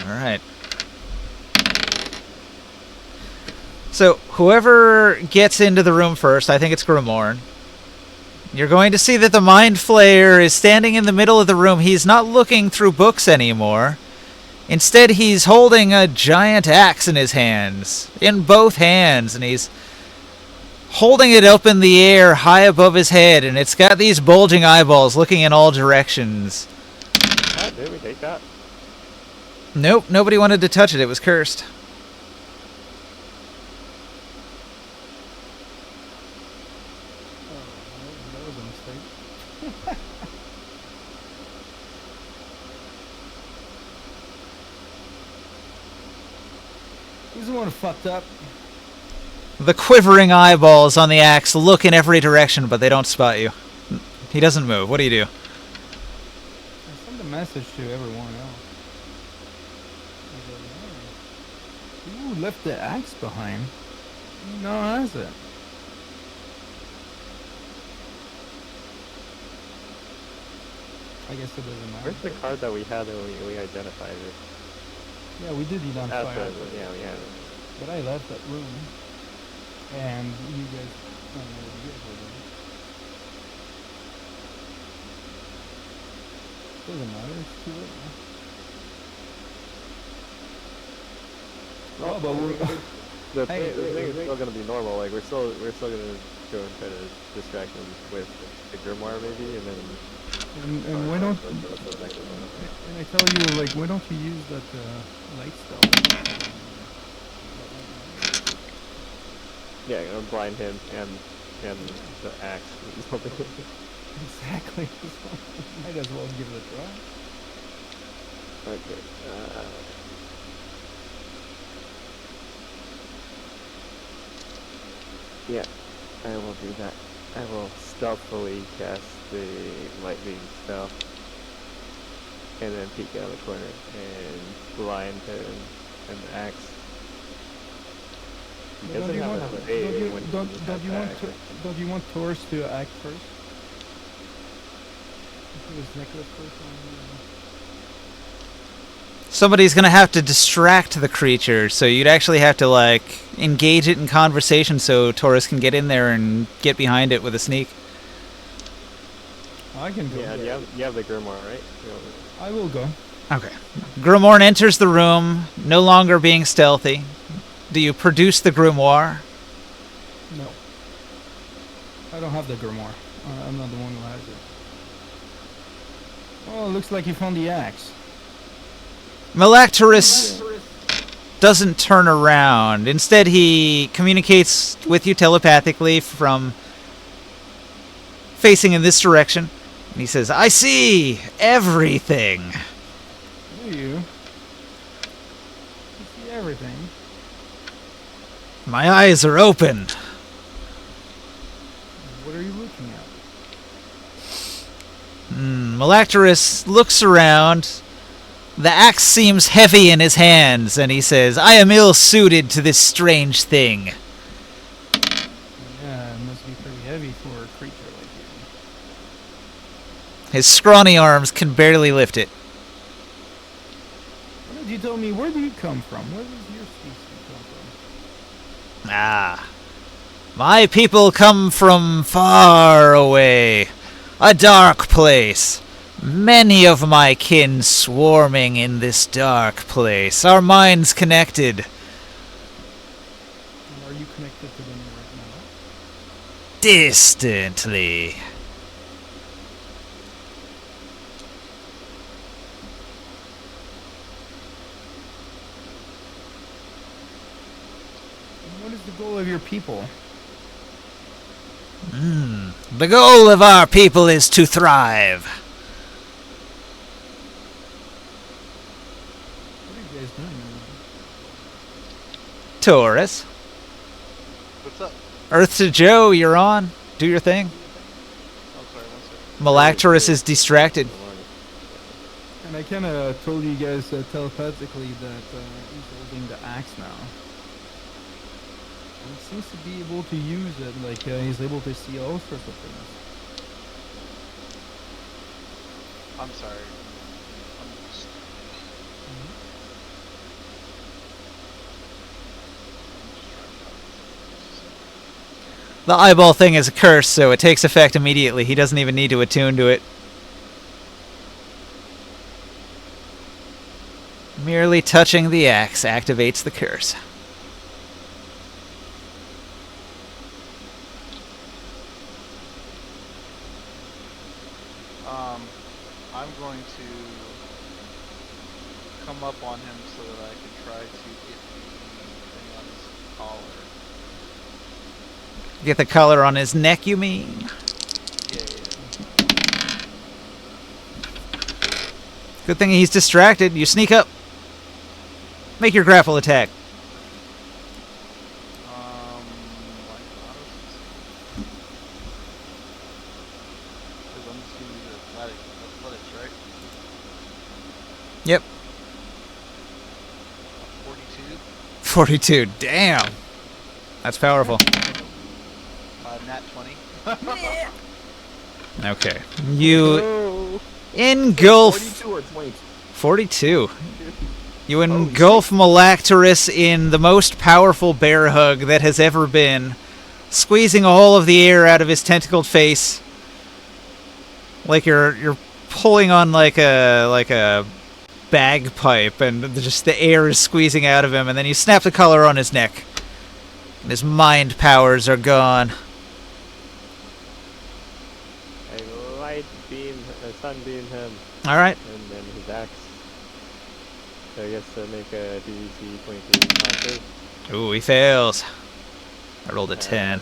Alright. So, whoever gets into the room first, I think it's Grimorn, you're going to see that the Mind Flayer is standing in the middle of the room. He's not looking through books anymore. Instead, he's holding a giant axe in his hands, in both hands, and he's holding it up in the air high above his head, and it's got these bulging eyeballs looking in all directions. Ah, did we take that? Nope, nobody wanted to touch it. It was cursed. That was a mistake. Who's the one who fucked up? The quivering eyeballs on the axe look in every direction, but they don't spot you. He doesn't move. What do you do? I sent a message to everyone else. Ooh, left the axe behind. No, has it? I guess it doesn't matter. Where's the card that we had when we identified it? Yeah, we did eat on That's fire. what, yeah, we had it. But I left that room. And you guys, I don't know what you guys were doing. Doesn't matter, it's too late now. Oh, but we're... The Hey, thing is still gonna be normal. Like we're still gonna go and try to distract them with the grimoire maybe, and then. And why don't... And I tell you, like, why don't you use that light spell? Yeah, I'm gonna blind him and the axe. Exactly. Might as well give it a try. Okay. Yeah, I will do that. I will stealthily cast the lightning spell, and then peek out of the corner and blind him and the axe. He Don't doesn't you have want, a save when he don't you want Taurus to act first? Put his necklace first on Somebody's gonna have to distract the creature, so you'd actually have to, like, engage it in conversation so Taurus can get in there and get behind it with a sneak. I can go. Yeah, you have the grimoire, right? I will go. Okay. Grimorn enters the room, no longer being stealthy. Do you produce the grimoire? No. I don't have the grimoire. I'm not the one who has it. Oh, it looks like you found the axe. Malactorus doesn't turn around. Instead, he communicates with you telepathically from facing in this direction. And he says, I see everything. Do you? You see everything. My eyes are open. What are you looking at? Malactorus looks around. The axe seems heavy in his hands, and he says, I am ill-suited to this strange thing. Yeah, it must be pretty heavy for a creature like you. His scrawny arms can barely lift it. Why don't you tell me, where do you come from? Where does your species come from? Ah. My people come from far away. A dark place. Many of my kin swarming in this dark place. Our minds connected. And are you connected to them right now? Distantly. And what is the goal of your people? The goal of our people is to thrive. What are you guys doing? Taurus. What's up? Earth to Joe, you're on. Do your thing. Oh, sorry, one second. Malactorus is distracted. And I kind of told you guys telepathically that he's holding the axe now. He seems to be able to use it, like he's able to see all sorts of things. I'm sorry. I'm just... The eyeball thing is a curse, so it takes effect immediately. He doesn't even need to attune to it. Merely touching the axe activates the curse. I'm going to come up on him so that I can try to get the thing on his collar. Get the collar on his neck, you mean? Yeah. Good thing he's distracted. You sneak up. Make your grapple attack. Like honest. Because I'm just gonna use athletics, right? Yep. 42. 42. Damn. That's powerful. Nat 20. Okay. You Oh, engulf 42 or 22? 42. You engulf Malactorus in the most powerful bear hug that has ever been, squeezing all of the air out of his tentacled face, like you're pulling on like a bagpipe, and just the air is squeezing out of him. And then you snap the collar on his neck, and his mind powers are gone. I light beam, sunbeam him, All right. and then his axe. So I guess make a DVC 22 counter. Ooh, he fails. I rolled a 10.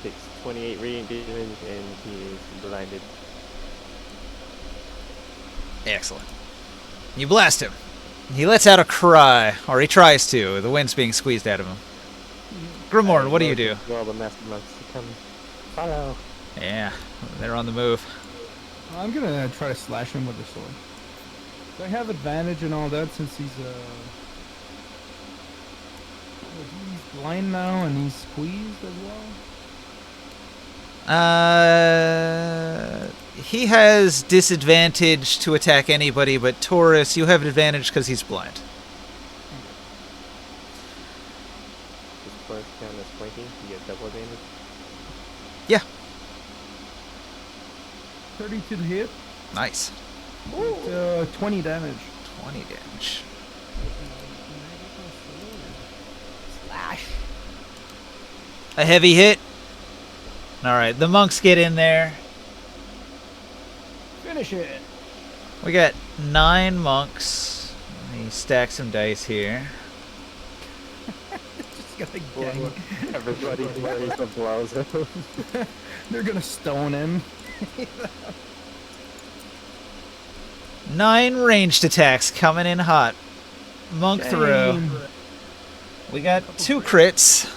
Takes 28 radiant damage and he is blinded. Excellent. You blast him. He lets out a cry, or he tries to. The wind's being squeezed out of him. Grimorn, what do you do? All the master monks to come follow. Yeah, they're on the move. I'm gonna try to slash him with the sword. Do I have advantage and all that since he's blind now and he's squeezed as well? He has disadvantage to attack anybody but Taurus. You have advantage because he's blind. This plus count as flanking, you get double damage. Yeah, 32 to hit, nice. 20 damage. 20 damage. Slash. A heavy hit. Alright, the monks get in there. Finish it. We got 9 monks. Let me stack some dice here. Just gonna gang. Everybody carries the blows. They're gonna stone him. 9 ranged attacks coming in hot. Monk throw. Dang. We got 2 crits.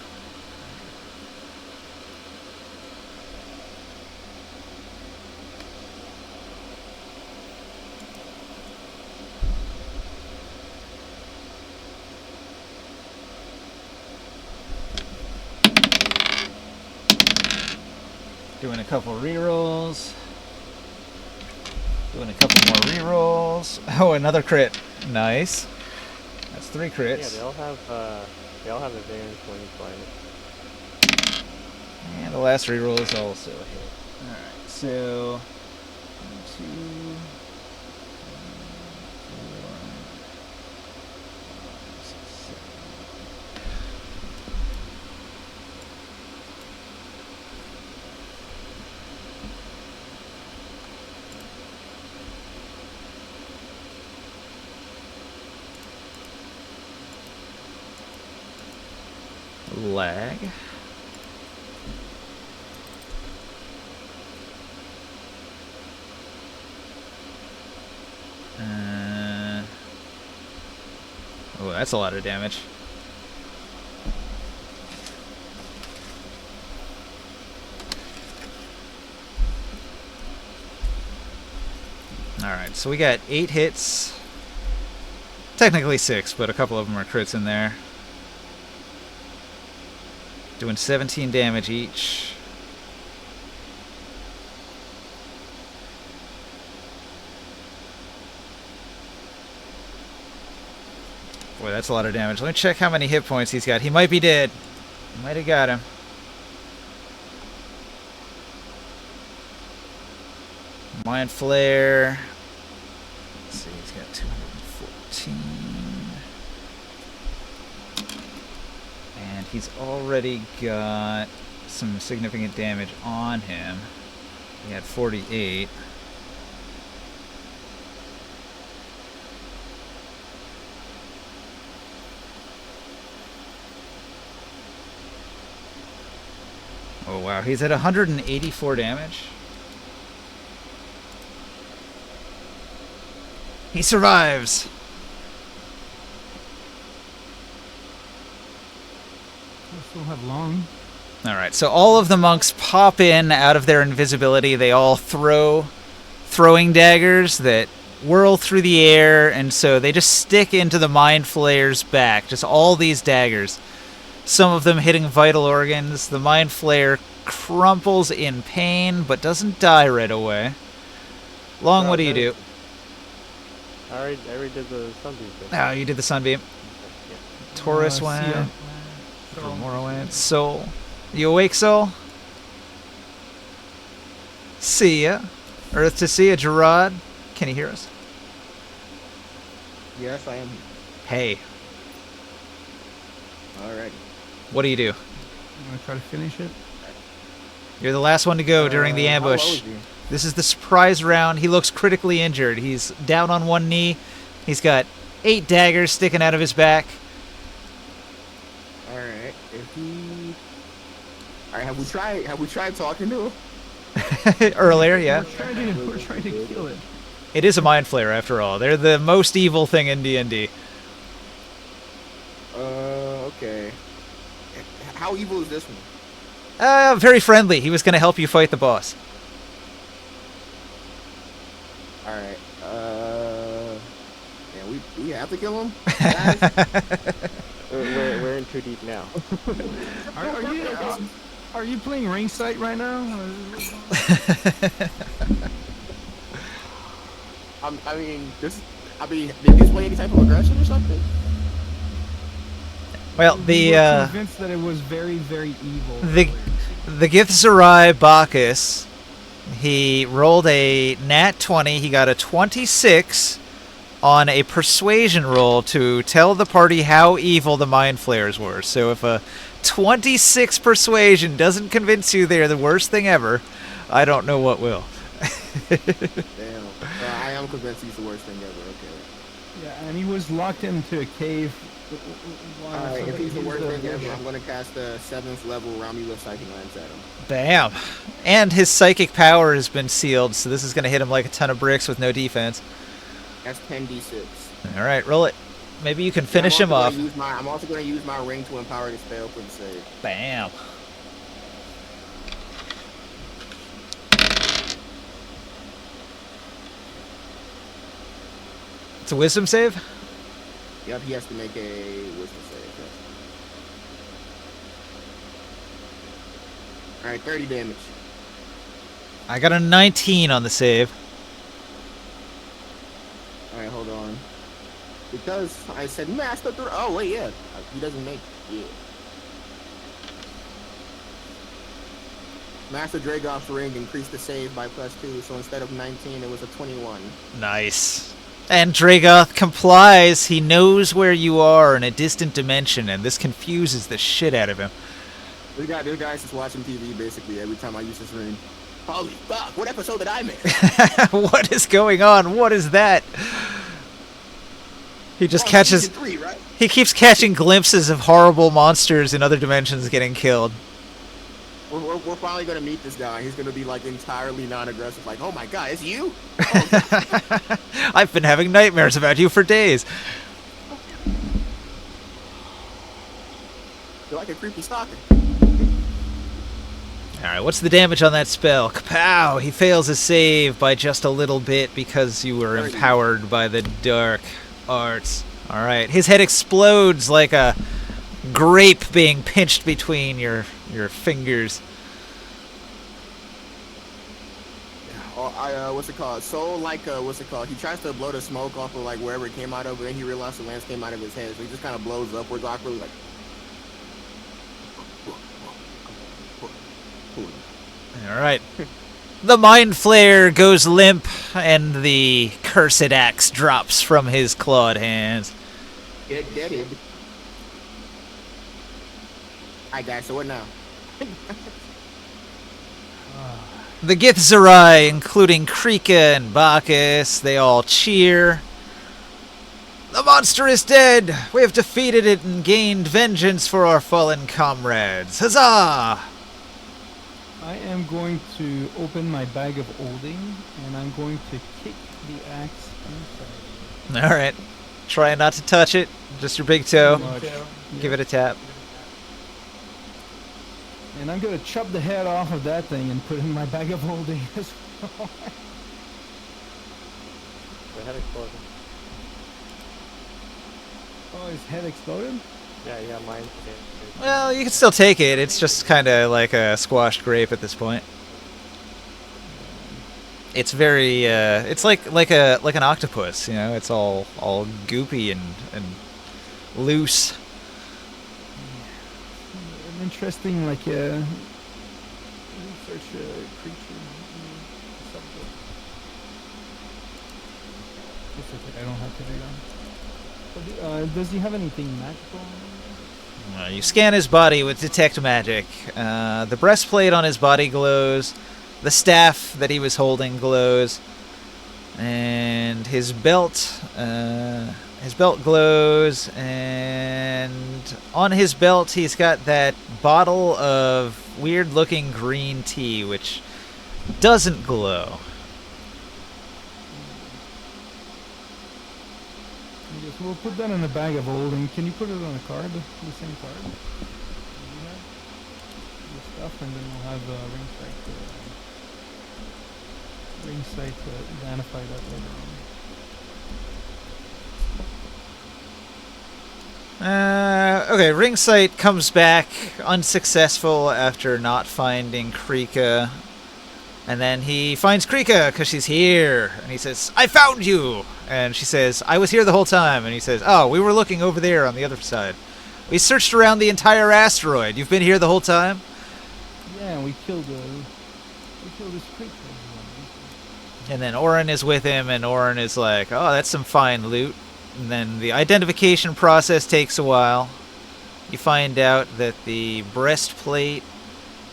Doing a couple rerolls. Doing a couple more rerolls. Oh, another crit. Nice. That's 3 crits. Yeah, they all have advantage when you play. And the last reroll is also a hit. Alright, so 1, 2, 4, 5, 6, 7. lag. Oh, that's a lot of damage. Alright, so we got 8 hits. Technically 6, but a couple of them are crits in there. Doing 17 damage each. Boy, that's a lot of damage. Let me check how many hit points he's got. He might be dead. Might have got him. Mind Flare. Let's see, he's got 214. And he's already got some significant damage on him. He had 48. Oh wow, he's at 184 damage. He survives. I still have long. Alright, so all of the monks pop in out of their invisibility. They all throw throwing daggers that whirl through the air, and so they just stick into the Mind Flayer's back. Just all these daggers. Some of them hitting vital organs. The Mind Flayer crumples in pain, but doesn't die right away. Long, what do you do? I already did the sunbeam thing. Oh, you did the Sunbeam. Taurus went. Sia. Gamora went. Soul. You awake, Soul? See ya. Earth to see ya. Gerard, can you hear us? Yes, I am. Hey, Alright. what do you do? You want to try to finish it? You're the last one to go during the ambush. This is the surprise round. He looks critically injured. He's down on one knee. He's got 8 daggers sticking out of his back. Alright. If he... Alright, have we tried talking to him? Earlier, yeah. We're trying to kill it. It is a Mind Flayer after all. They're the most evil thing in D&D. Okay. How evil is this one? Very friendly. He was going to help you fight the boss. Alright. Yeah, we have to kill him? Guys? We're in too deep now. Are you playing Ring Sight right now? Did you display any type of aggression or something? Well, We were convinced that it was very, very evil. the Githzerai Bacchus, he rolled a nat 20. He got a 26 on a persuasion roll to tell the party how evil the Mind Flayers were. So if a 26 persuasion doesn't convince you they're the worst thing ever, I don't know what will. Damn. I am convinced he's the worst thing ever. Okay. Yeah, and he was locked into a cave. Alright, if he's the worst thing ever, I'm gonna cast the 7th level Romulus Psychic Lens at him. Bam. And his psychic power has been sealed, so this is going to hit him like a ton of bricks with no defense. That's 10d6. Alright, roll it. Maybe you can finish him off. I'm also gonna use my ring to empower the spell for the save. Bam. It's a wisdom save? Yep, he has to make a wisdom save. Yes. Alright, 30 damage. I got a 19 on the save. Alright, hold on. Because I said master through. Oh, wait, yeah. He doesn't make. Yeah. Master Dragoff's ring increased the save by +2, so instead of 19, it was a 21. Nice. And Dragoth complies. He knows where you are in a distant dimension, and this confuses the shit out of him. This guy's just watching TV basically every time I use this ring. Holy fuck, what episode did I miss? What is going on? What is that? He just catches... Season 3, right? He keeps catching glimpses of horrible monsters in other dimensions getting killed. We're finally gonna meet this guy. He's gonna be like entirely non-aggressive. Like, oh my god, it's you? I've been having nightmares about you for days. You're like a creepy stalker. Alright, what's the damage on that spell? Kapow! He fails his save by just a little bit because you were empowered by the dark arts. Alright, his head explodes like a grape being pinched between your fingers. Or what's it called? So like what's it called? He tries to blow the smoke off of like wherever it came out of, but then he realized the lance came out of his head, so he just kind of blows upwards awkwardly like. Alright. The Mind Flayer goes limp, and the cursed axe drops from his clawed hands. Get deaded. Alright guys, so what now? The Githzerai, including Krika and Bacchus, they all cheer. The monster is dead! We have defeated it and gained vengeance for our fallen comrades. Huzzah! I am going to open my bag of holding, and I'm going to kick the axe inside. Alright. Try not to touch it. Just your big toe. Much. Give it a tap. And I'm going to chop the head off of that thing and put it in my bag of holding as well. The head exploded. Oh, his head exploded? Yeah, mine. Well, you can still take it. It's just kind of like a squashed grape at this point. It's very, it's like an octopus, you know. It's all goopy and loose. An interesting, like, research creature. Subject. It's okay, I don't have to do that. But, does he have anything magical? You scan his body with Detect Magic. The breastplate on his body glows. The staff that he was holding glows. And his belt glows. And on his belt, he's got that bottle of weird-looking green tea, which doesn't glow. So we'll put that in a bag of holding. Can you put it on a card? The same card? You have the stuff, and then we'll have ring sight to identify that later on. Okay, ring sight comes back unsuccessful after not finding Krika. And then he finds Krika because she's here. And he says, I found you! And she says, I was here the whole time. And he says, oh, we were looking over there on the other side. We searched around the entire asteroid. You've been here the whole time? Yeah, we killed this creature. And then Orin is with him, and Orin is like, oh, that's some fine loot. And then the identification process takes a while. You find out that the breastplate,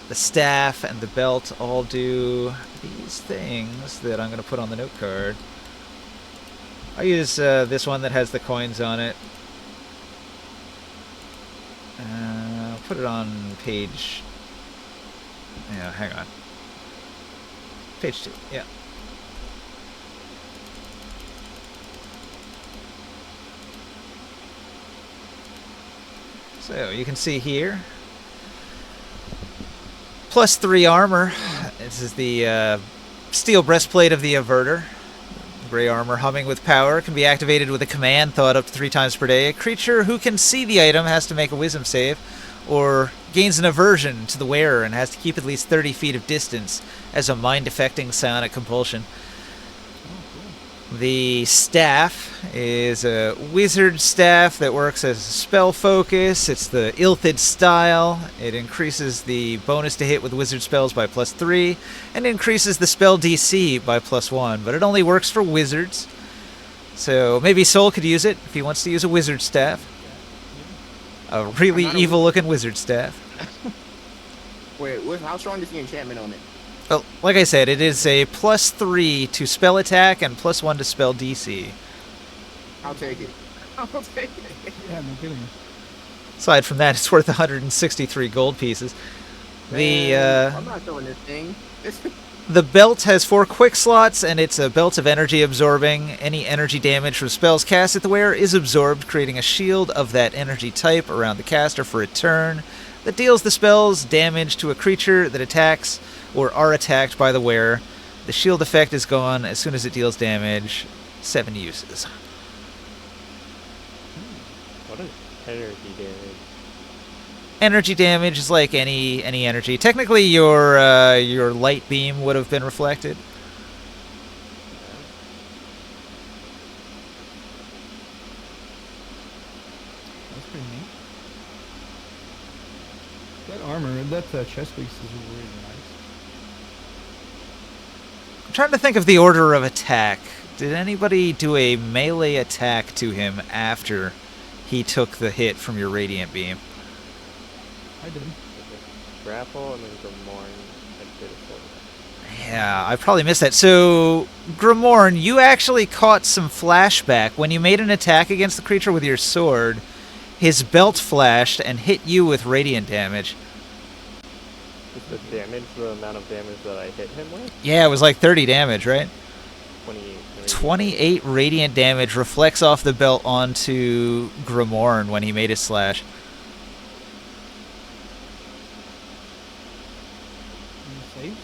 the staff, and the belt all do these things that I'm going to put on the note card. I use this one that has the coins on it. I'll put it on page... Yeah, hang on. Page 2, yeah. So, you can see here. +3 armor. This is the steel breastplate of the Averter. Gray armor humming with power can be activated with a command thought up to 3 times per day. A creature who can see the item has to make a wisdom save, or gains an aversion to the wearer and has to keep at least 30 feet of distance as a mind-affecting psionic compulsion. The staff is a wizard staff that works as a spell focus. It's the Ilthid style. It increases the bonus to hit with wizard spells by +3, and increases the spell DC by +1, but it only works for wizards. So maybe Sol could use it if he wants to use a wizard staff. A really evil-looking wizard staff. Wait, how strong is the enchantment on it? Well, like I said, it is a +3 to spell attack and +1 to spell DC. I'll take it. I'll take it. Yeah, no kidding. Aside from that, it's worth 163 gold pieces. I'm not showing this thing. The belt has 4 quick slots, and it's a belt of energy absorbing. Any energy damage from spells cast at the wearer is absorbed, creating a shield of that energy type around the caster for a turn that deals the spell's damage to a creature that attacks or are attacked by the wearer. The shield effect is gone as soon as it deals damage. 7 uses. What is energy damage? Energy damage is like any energy. Technically, your light beam would have been reflected. That's pretty neat. That armor, that chest piece is really nice. I'm trying to think of the order of attack. Did anybody do a melee attack to him after he took the hit from your radiant beam? I did. Grapple and then Grimoire. I did a sword. Yeah, I probably missed that. So, Grimorn, you actually caught some flashback. When you made an attack against the creature with your sword, his belt flashed and hit you with radiant damage. Is the damage the amount of damage that I hit him with? Yeah, it was like 30 damage, right? 28. 28 radiant damage reflects off the belt onto Grimorn when he made his slash. Saves?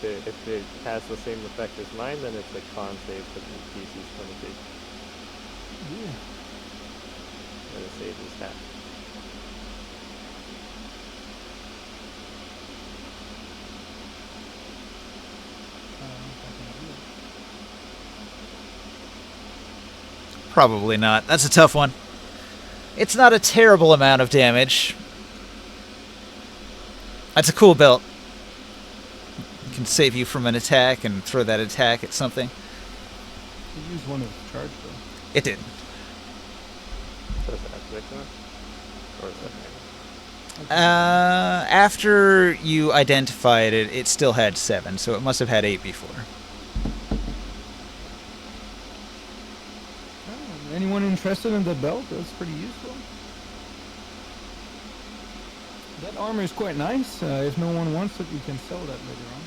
If it has the same effect as mine, then it's a con save because DC's 22. Yeah. And the save is half. Probably not. That's a tough one. It's not a terrible amount of damage. That's a cool belt. It can save you from an attack and throw that attack at something. You used one of the charge though. It did. So is that 6 now? Or is that 9? After you identified it, it still had 7, so it must have had 8 before. Oh, anyone interested in the belt? That's pretty useful. That armor is quite nice. If no one wants it, you can sell that later on.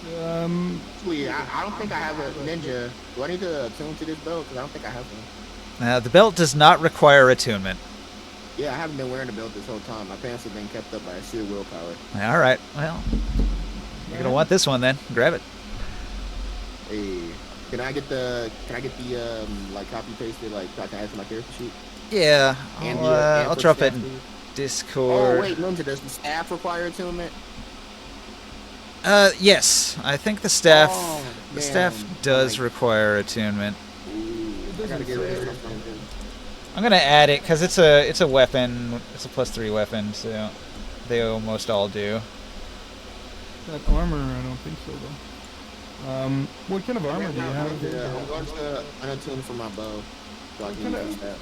Actually, I don't think I have a ninja. Do I need to attune to this belt? Because I don't think I have one. The belt does not require attunement. Yeah, I haven't been wearing the belt this whole time. My pants have been kept up by sheer willpower. All right. Well, you're gonna want this one then. Grab it. Hey, can I get the like copy pasted like so I can add to my character sheet? Yeah. And I'll for drop it staff, in please. Discord. Oh wait, Ninja, does the staff require attunement? Yes. I think the staff Oh, the damn. staff does require attunement. Ooh, I gotta get rid of something. I'm gonna add it because it's a weapon. It's a +3 weapon, so they almost all do. That armor, I don't think so though. What kind of armor do you have? I'm going to unattune for my bow. So I can use that.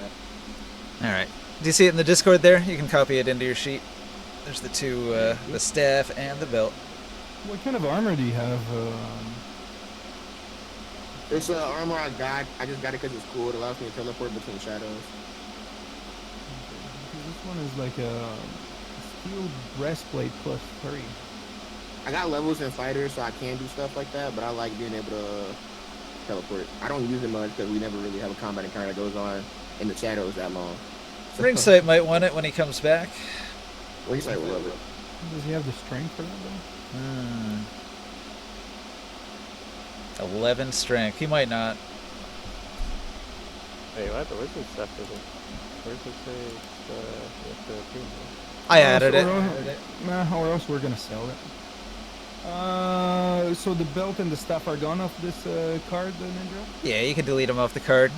All right. Do you see it in the Discord there? You can copy it into your sheet. There's the two, the staff and the belt. What kind of armor do you have? This armor I got, I just got it because it's cool. It allows me to teleport between shadows. This one is like a steel breastplate +3. I got levels in fighters, so I can do stuff like that, but I like being able to teleport. I don't use it much because we never really have a combat encounter that goes on in the shadows that long. Ringsight might want it when he comes back. Ringsight will love it. Does he have the strength for that though? 11 strength. He might not. Wait, what? The wizard stuff doesn't. Where's it say it's the team? I added it. Nah, or else we're gonna sell it. So the belt and the stuff are gone off this card, the ninja? Yeah, you can delete them off the card.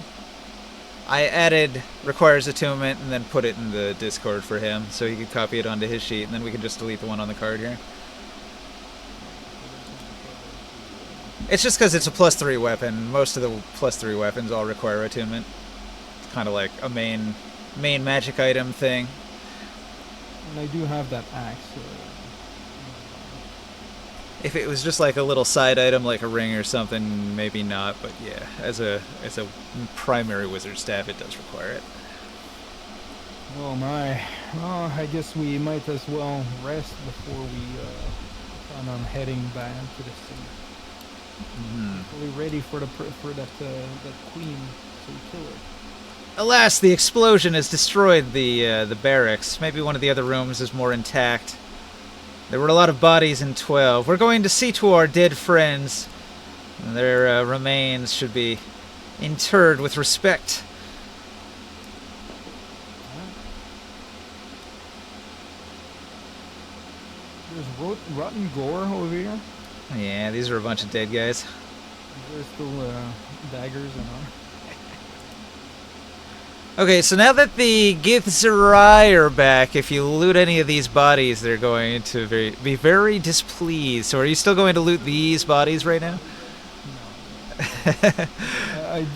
I added requires attunement and then put it in the Discord for him so he could copy it onto his sheet, and then we can just delete the one on the card here. It's just because it's a +3 weapon. Most of the +3 weapons all require attunement. It's kind of like a main magic item thing. And I do have that axe. If it was just like a little side item like a ring or something, maybe not, but yeah, as a primary wizard staff it does require it. Oh my. Well, I guess we might as well rest before we plan on heading back to the city. Fully ready for that queen, so we kill her. Alas, the explosion has destroyed the barracks. Maybe one of the other rooms is more intact. There were a lot of bodies in 12. We're going to see to our dead friends. Their remains should be interred with respect. There's rotten gore over here. Yeah, these are a bunch of dead guys. There's still daggers and all. Okay, so now that the Githzerai are back, if you loot any of these bodies, they're going to be very displeased. So are you still going to loot these bodies right now? No. I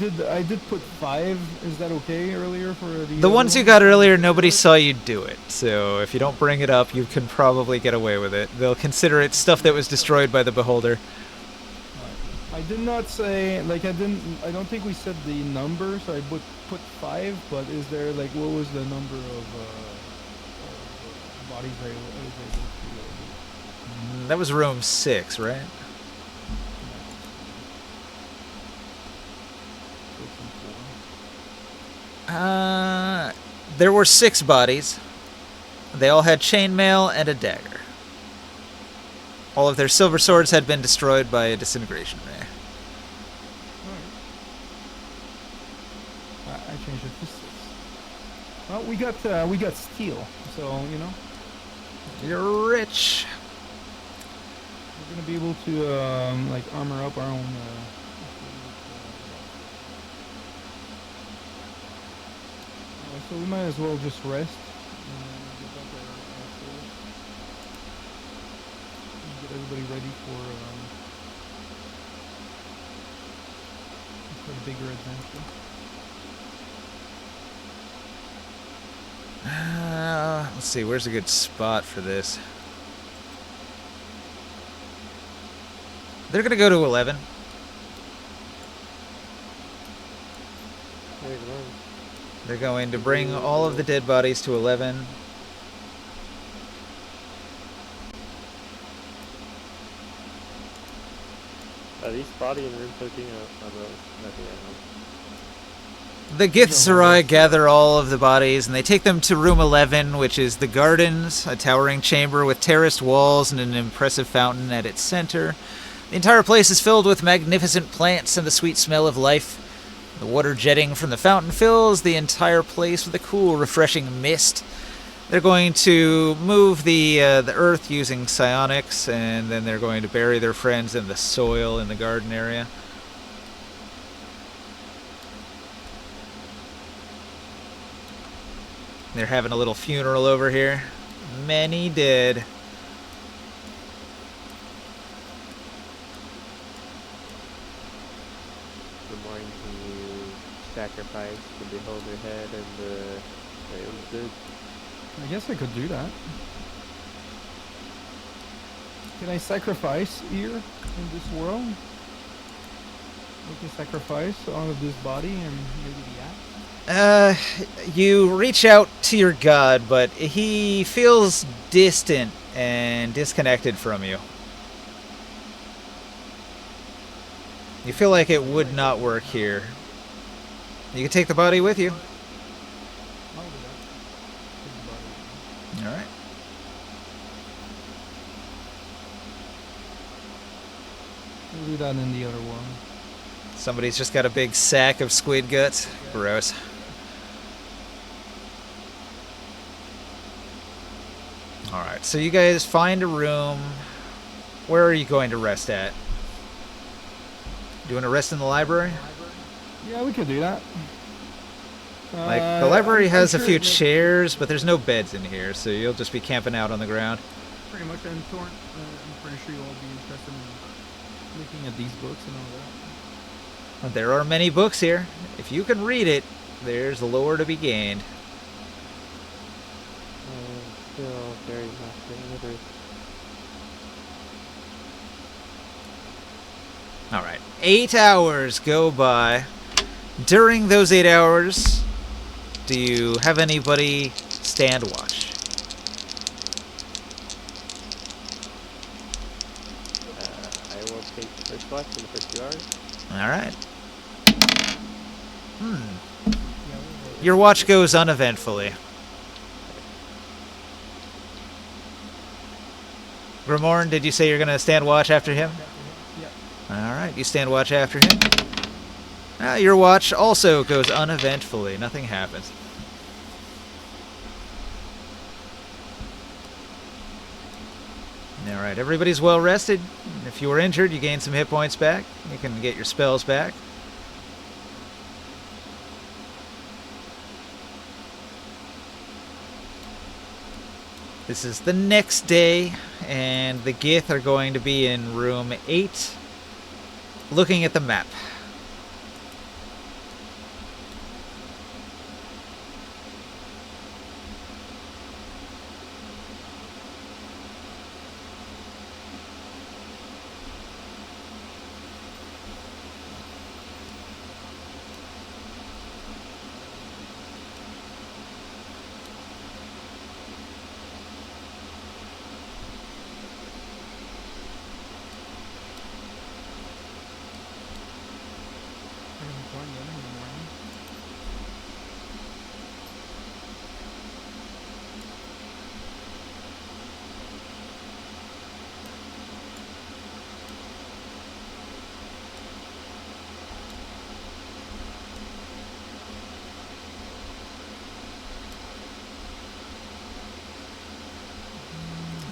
did put 5. Is that okay earlier for the ones you got earlier, nobody saw you do it. So if you don't bring it up, you can probably get away with it. They'll consider it stuff that was destroyed by the Beholder. I did not say, like, I don't think we said the number, so I put 5, but is there, like, what was the number of bodies I was able to That was room 6, right? There were 6 bodies. They all had chainmail and a dagger. All of their silver swords had been destroyed by a disintegration ray. I changed it to 6. Well, we got steel, so you know. You're rich. We're gonna be able to like armor up our own. So we might as well just rest. Get back our force. Get everybody ready for the bigger adventure. Let's see, where's a good spot for this? They're gonna go to 11. They're going to bring all of the dead bodies to 11. Are these body in room 13 or those? Nothing I know. The Githzerai gather all of the bodies and they take them to room 11, which is the gardens, a towering chamber with terraced walls and an impressive fountain at its center. The entire place is filled with magnificent plants and the sweet smell of life. The water jetting from the fountain fills the entire place with a cool, refreshing mist. They're going to move the earth using psionics, and then they're going to bury their friends in the soil in the garden area. They're having a little funeral over here. Many dead. Reminds me you sacrifice the beholder head and it was good. I guess I could do that. Can I sacrifice here in this world? We can sacrifice all of this body and maybe the axe? You reach out to your god, but he feels distant and disconnected from you. You feel like it would not work here. You can take the body with you. I'll do that. Take the body. All right. We'll do that in the other one. Somebody's just got a big sack of squid guts. Gross. All right, so you guys find a room. Where are you going to rest at? Do you want to rest in the library? Yeah, we could do that. Like, the library I'm has a sure few that- chairs, but there's no beds in here, so you'll just be camping out on the ground. Pretty much, and Torrent, I'm pretty sure you'll all be interested in looking at these books and all that. There are many books here. If you can read it, there's lore to be gained. Still very much illiterate. All right. 8 hours go by. During those 8 hours, do you have anybody stand watch? I will take the first watch in the first 2 hours. All right. Your watch goes uneventfully. Grimorn, did you say you're going to stand watch after him? Yep. All right, you stand watch after him. Your watch also goes uneventfully. Nothing happens. All right, everybody's well rested. If you were injured, you gain some hit points back. You can get your spells back. This is the next day, and the Gith are going to be in room 8, looking at the map.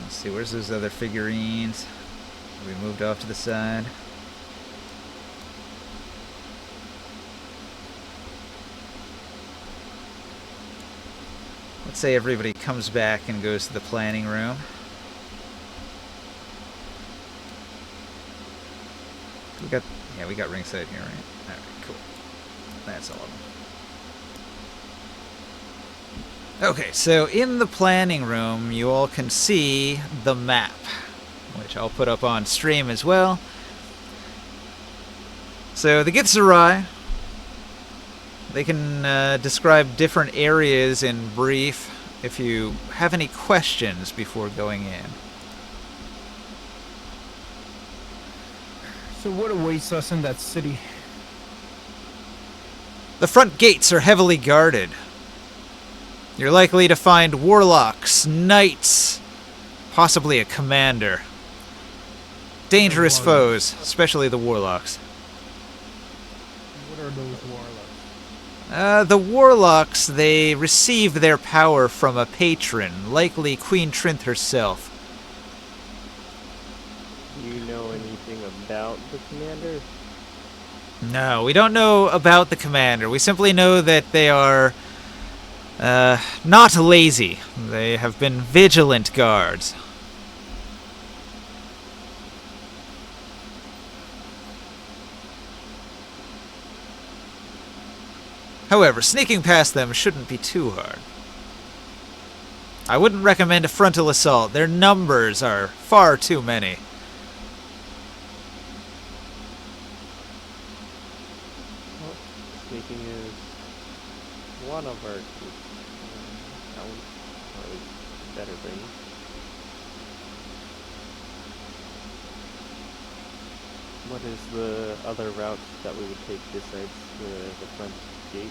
Let's see, where's those other figurines? We moved off to the side. Let's say everybody comes back and goes to the planning room. We got ringside here, right? Alright, cool. That's all of them. Okay, so in the planning room, you all can see the map, which I'll put up on stream as well. So the Githzerai, they can describe different areas in brief if you have any questions before going in. So what awaits us in that city? The front gates are heavily guarded. You're likely to find warlocks, knights, possibly a commander. Dangerous foes, especially the warlocks. What are those warlocks? The warlocks, they received their power from a patron, likely Queen Trinth herself. Do you know anything about the commander? No, we don't know about the commander. We simply know that they are not lazy. They have been vigilant guards. However, sneaking past them shouldn't be too hard. I wouldn't recommend a frontal assault. Their numbers are far too many. Well, sneaking is one of our talents, or at least better things. What is the other route that we would take besides the front gate?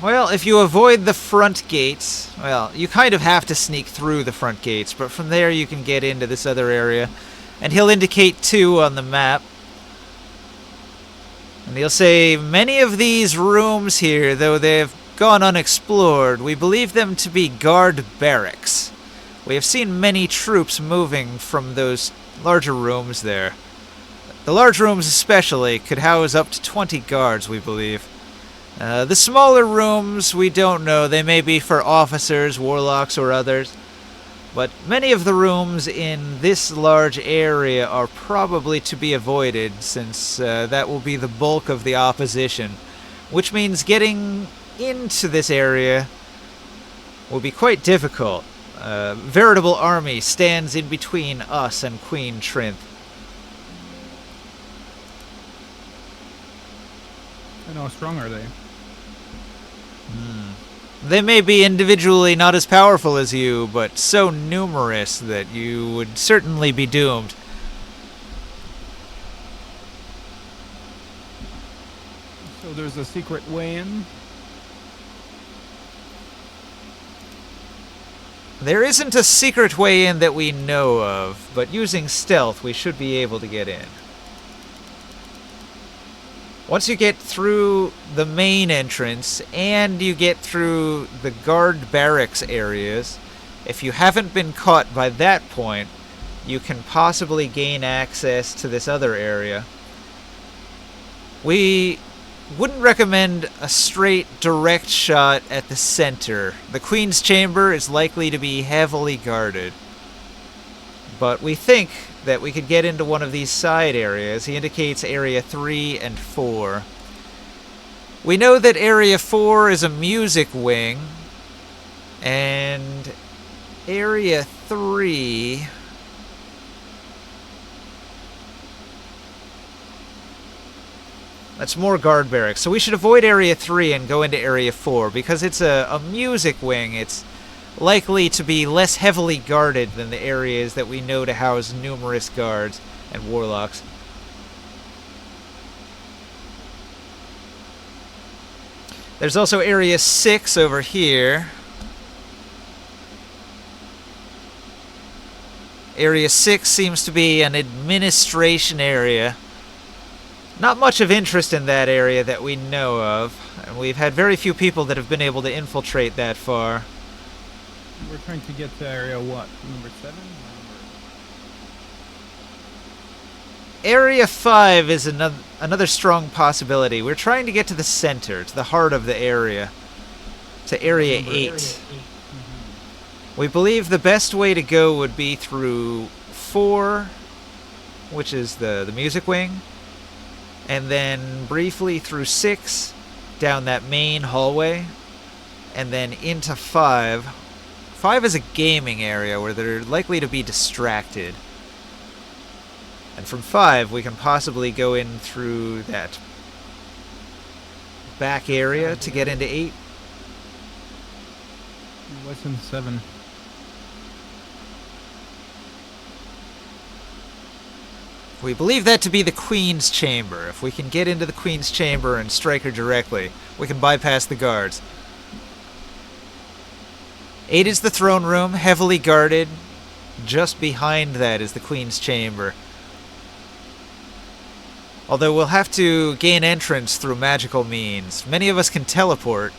Well, if you avoid the front gates, well, you kind of have to sneak through the front gates, but from there you can get into this other area. And he'll indicate 2 on the map. And he'll say, many of these rooms here, though they've gone unexplored, we believe them to be guard barracks. We have seen many troops moving from those larger rooms there. The large rooms especially could house up to 20 guards, we believe. The smaller rooms, we don't know. They may be for officers, warlocks, or others. But many of the rooms in this large area are probably to be avoided, since that will be the bulk of the opposition. Which means getting into this area will be quite difficult. A veritable army stands in between us and Queen Trinth. And how strong are they? They may be individually not as powerful as you, but so numerous that you would certainly be doomed. So there's a secret way in? There isn't a secret way in that we know of, but using stealth we should be able to get in. Once you get through the main entrance and you get through the guard barracks areas, if you haven't been caught by that point, you can possibly gain access to this other area. We wouldn't recommend a straight direct shot at the center. The Queen's Chamber is likely to be heavily guarded. But we think that we could get into one of these side areas. He indicates area 3 and 4. We know that area 4 is a music wing, and area 3... that's more guard barracks. So we should avoid area 3 and go into area 4. Because it's a music wing, it's likely to be less heavily guarded than the areas that we know to house numerous guards and warlocks. There's also area 6 over here. Area 6 seems to be an administration area. Not much of interest in that area that we know of, and we've had very few people that have been able to infiltrate that far. We're trying to get to area what? Number 7? Area 5 is another strong possibility. We're trying to get to the center, to the heart of the area, to area 8. We believe the best way to go would be through 4, which is the music wing, and then briefly through 6, down that main hallway, and then into 5. 5 is a gaming area where they're likely to be distracted. And from 5, we can possibly go in through that back area to get into 8. What's in 7? We believe that to be the Queen's Chamber. If we can get into the Queen's Chamber and strike her directly, we can bypass the guards. 8 is the throne room, heavily guarded. Just behind that is the Queen's Chamber. Although we'll have to gain entrance through magical means. Many of us can teleport.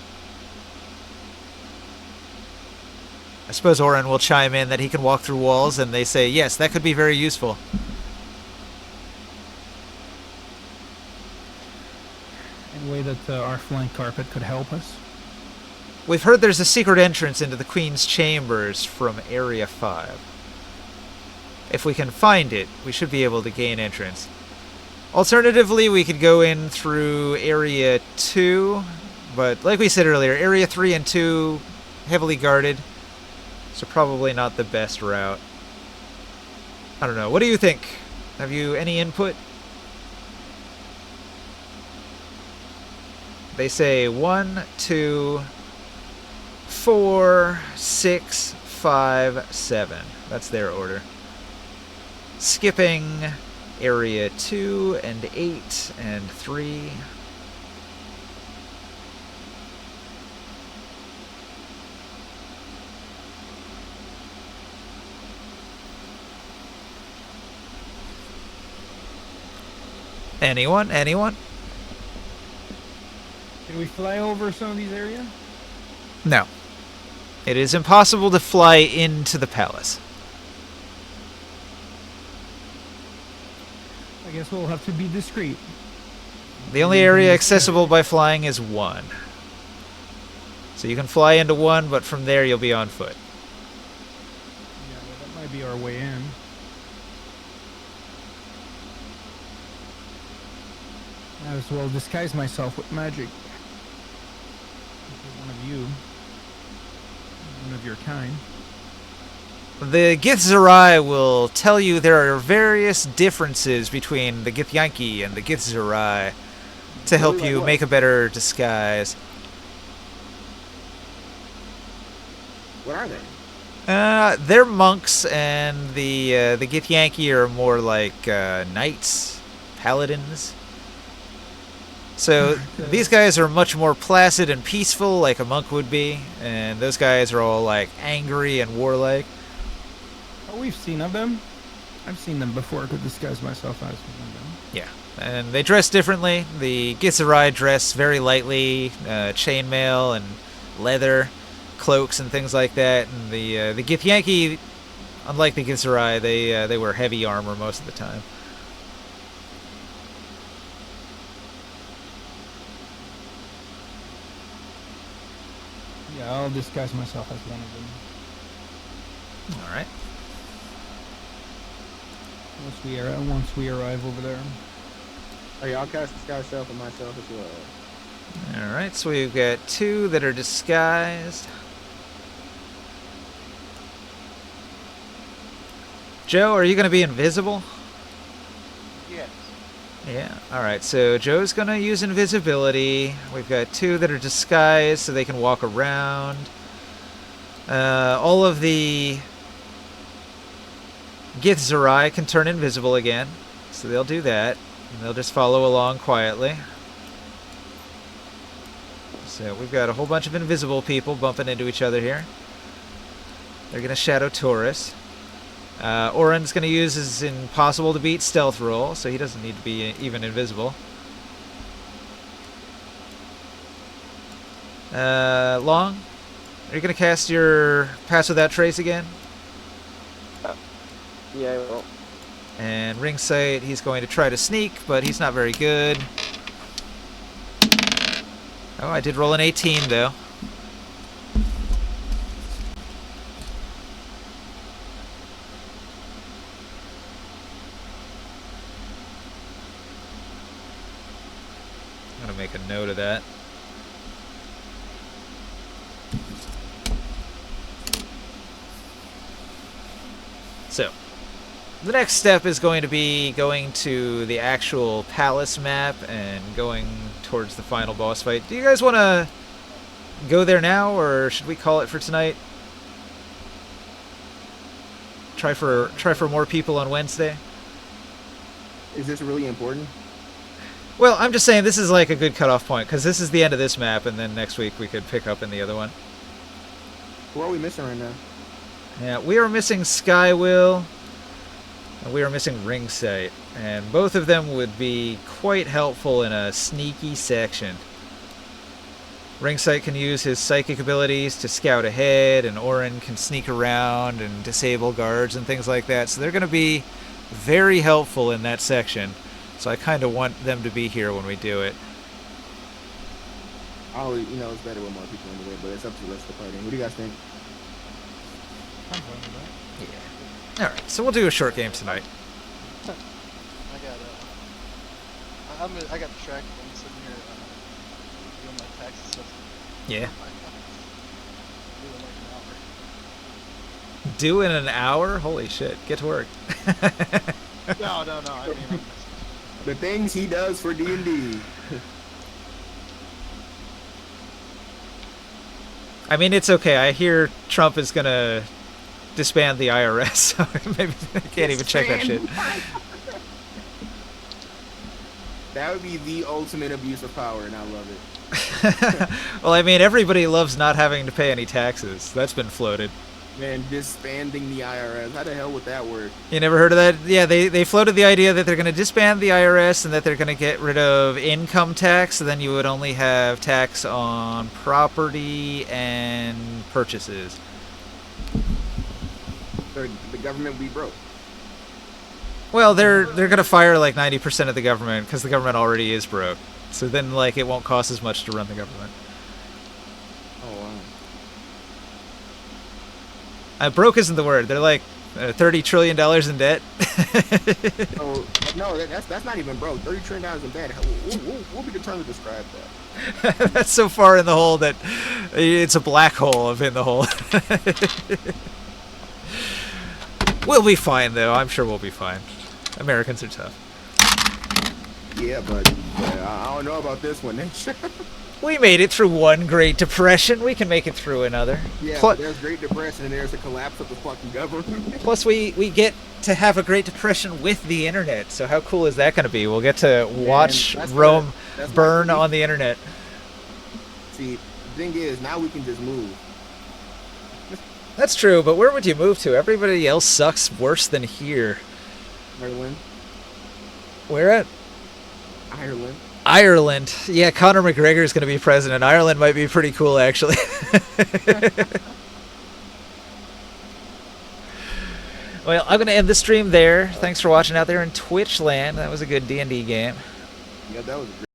I suppose Oren will chime in that he can walk through walls, and they say, yes, that could be very useful. Any way that our flank carpet could help us? We've heard there's a secret entrance into the Queen's Chambers from Area 5. If we can find it, we should be able to gain entrance. Alternatively, we could go in through Area 2, but like we said earlier, Area 3 and 2, heavily guarded, so probably not the best route. I don't know. What do you think? Have you any input? They say 1, 2, 4, 6, 5, 7. That's their order. Skipping area 2 and 8 and 3. Anyone? Anyone? Can we fly over some of these areas? No. It is impossible to fly into the palace. I guess we'll have to be discreet. The only area accessible by flying is 1. So you can fly into 1, but from there you'll be on foot. Yeah, well, that might be our way in. I as well disguise myself with magic. One of you. One of your kind. The Githzerai will tell you there are various differences between the Githyanki and the Githzerai. to help Really, like you what? make a better disguise. What are they? They're monks, and the Githyanki are more like knights, paladins. So these guys are much more placid and peaceful, like a monk would be, and those guys are all like angry and warlike. Oh, we've seen of them. I've seen them before. I could disguise myself as one of them. Yeah, and they dress differently. The Gitzerai dress very lightly, chainmail and leather, cloaks and things like that. And the Githyanki, unlike the Gitzerai, they wear heavy armor most of the time. Yeah, I'll disguise myself as one of them All right. once we arrive over there. Oh yeah, I'll cast disguise self and myself as well. All right. So we've got 2 that are disguised. Joe, are you going to be invisible? Yes. Yeah. All right. So Joe's going to use invisibility. We've got 2 that are disguised, so they can walk around. All of the Githzerai can turn invisible again, so they'll do that, and they'll just follow along quietly. So we've got a whole bunch of invisible people bumping into each other here. They're going to shadow Taurus. Oren's going to use his impossible to beat stealth roll, so he doesn't need to be even invisible. Long, are you going to cast your Pass Without Trace again? Yeah, I will. And Ring Sight, he's going to try to sneak, but he's not very good. Oh, I did roll an 18, though. I'm going to make a note of that. So, the next step is going to be going to the actual palace map and going towards the final boss fight. Do you guys want to go there now, or should we call it for tonight? Try for more people on Wednesday? Is this really important? Well, I'm just saying this is like a good cutoff point, because this is the end of this map, and then next week we could pick up in the other one. What are we missing right now? Yeah, we are missing Skywill, and we are missing Ring Sight, and both of them would be quite helpful in a sneaky section. Ring Sight can use his psychic abilities to scout ahead, and Oren can sneak around and disable guards and things like that, so they're going to be very helpful in that section. So I kind of want them to be here when we do it. Oh, you know, it's better with more people in the way, but it's up to the rest of the party. What do you guys think? I'm fine with that. Yeah. All right, so we'll do a short game tonight. I got distracted. I'm sitting here doing my tax stuff. Yeah. Doing like an hour. Do in an hour? Holy shit! Get to work. No. I mean, The things he does for D&D. I mean, it's okay. I hear Trump is gonna disband the IRS, so maybe I can't even check that shit. That would be the ultimate abuse of power, and I love it. Well, I mean, everybody loves not having to pay any taxes. That's been floated. Man, disbanding the IRS. How the hell would that work? You never heard of that? Yeah, they floated the idea that they're going to disband the IRS and that they're going to get rid of income tax, so then you would only have tax on property and purchases. So the government would be broke. Well, they're going to fire like 90% of the government because the government already is broke. So then, like, it won't cost as much to run the government. Oh, wow. Broke isn't the word. They're like $30 trillion in debt. So, no, that's not even broke. $30 trillion in debt. What be the term to describe that? That's so far in the hole that it's a black hole of in the hole. We'll be fine, though. I'm sure we'll be fine. Americans are tough. Yeah, but I don't know about this one. We made it through one Great Depression. We can make it through another. Yeah, Plu- but there's Great Depression and there's a collapse of the fucking government. Plus, we get to have a Great Depression with the internet. So how cool is that going to be? We'll get to watch that's Rome that's burn my on the internet. See, the thing is, now we can just move. That's true, but where would you move to? Everybody else sucks worse than here. Ireland. Where at? Ireland. Ireland. Yeah, Conor McGregor is going to be president. Ireland might be pretty cool, actually. Well, I'm going to end the stream there. Thanks for watching out there in Twitch land. That was a good D&D game. Yeah, that was great.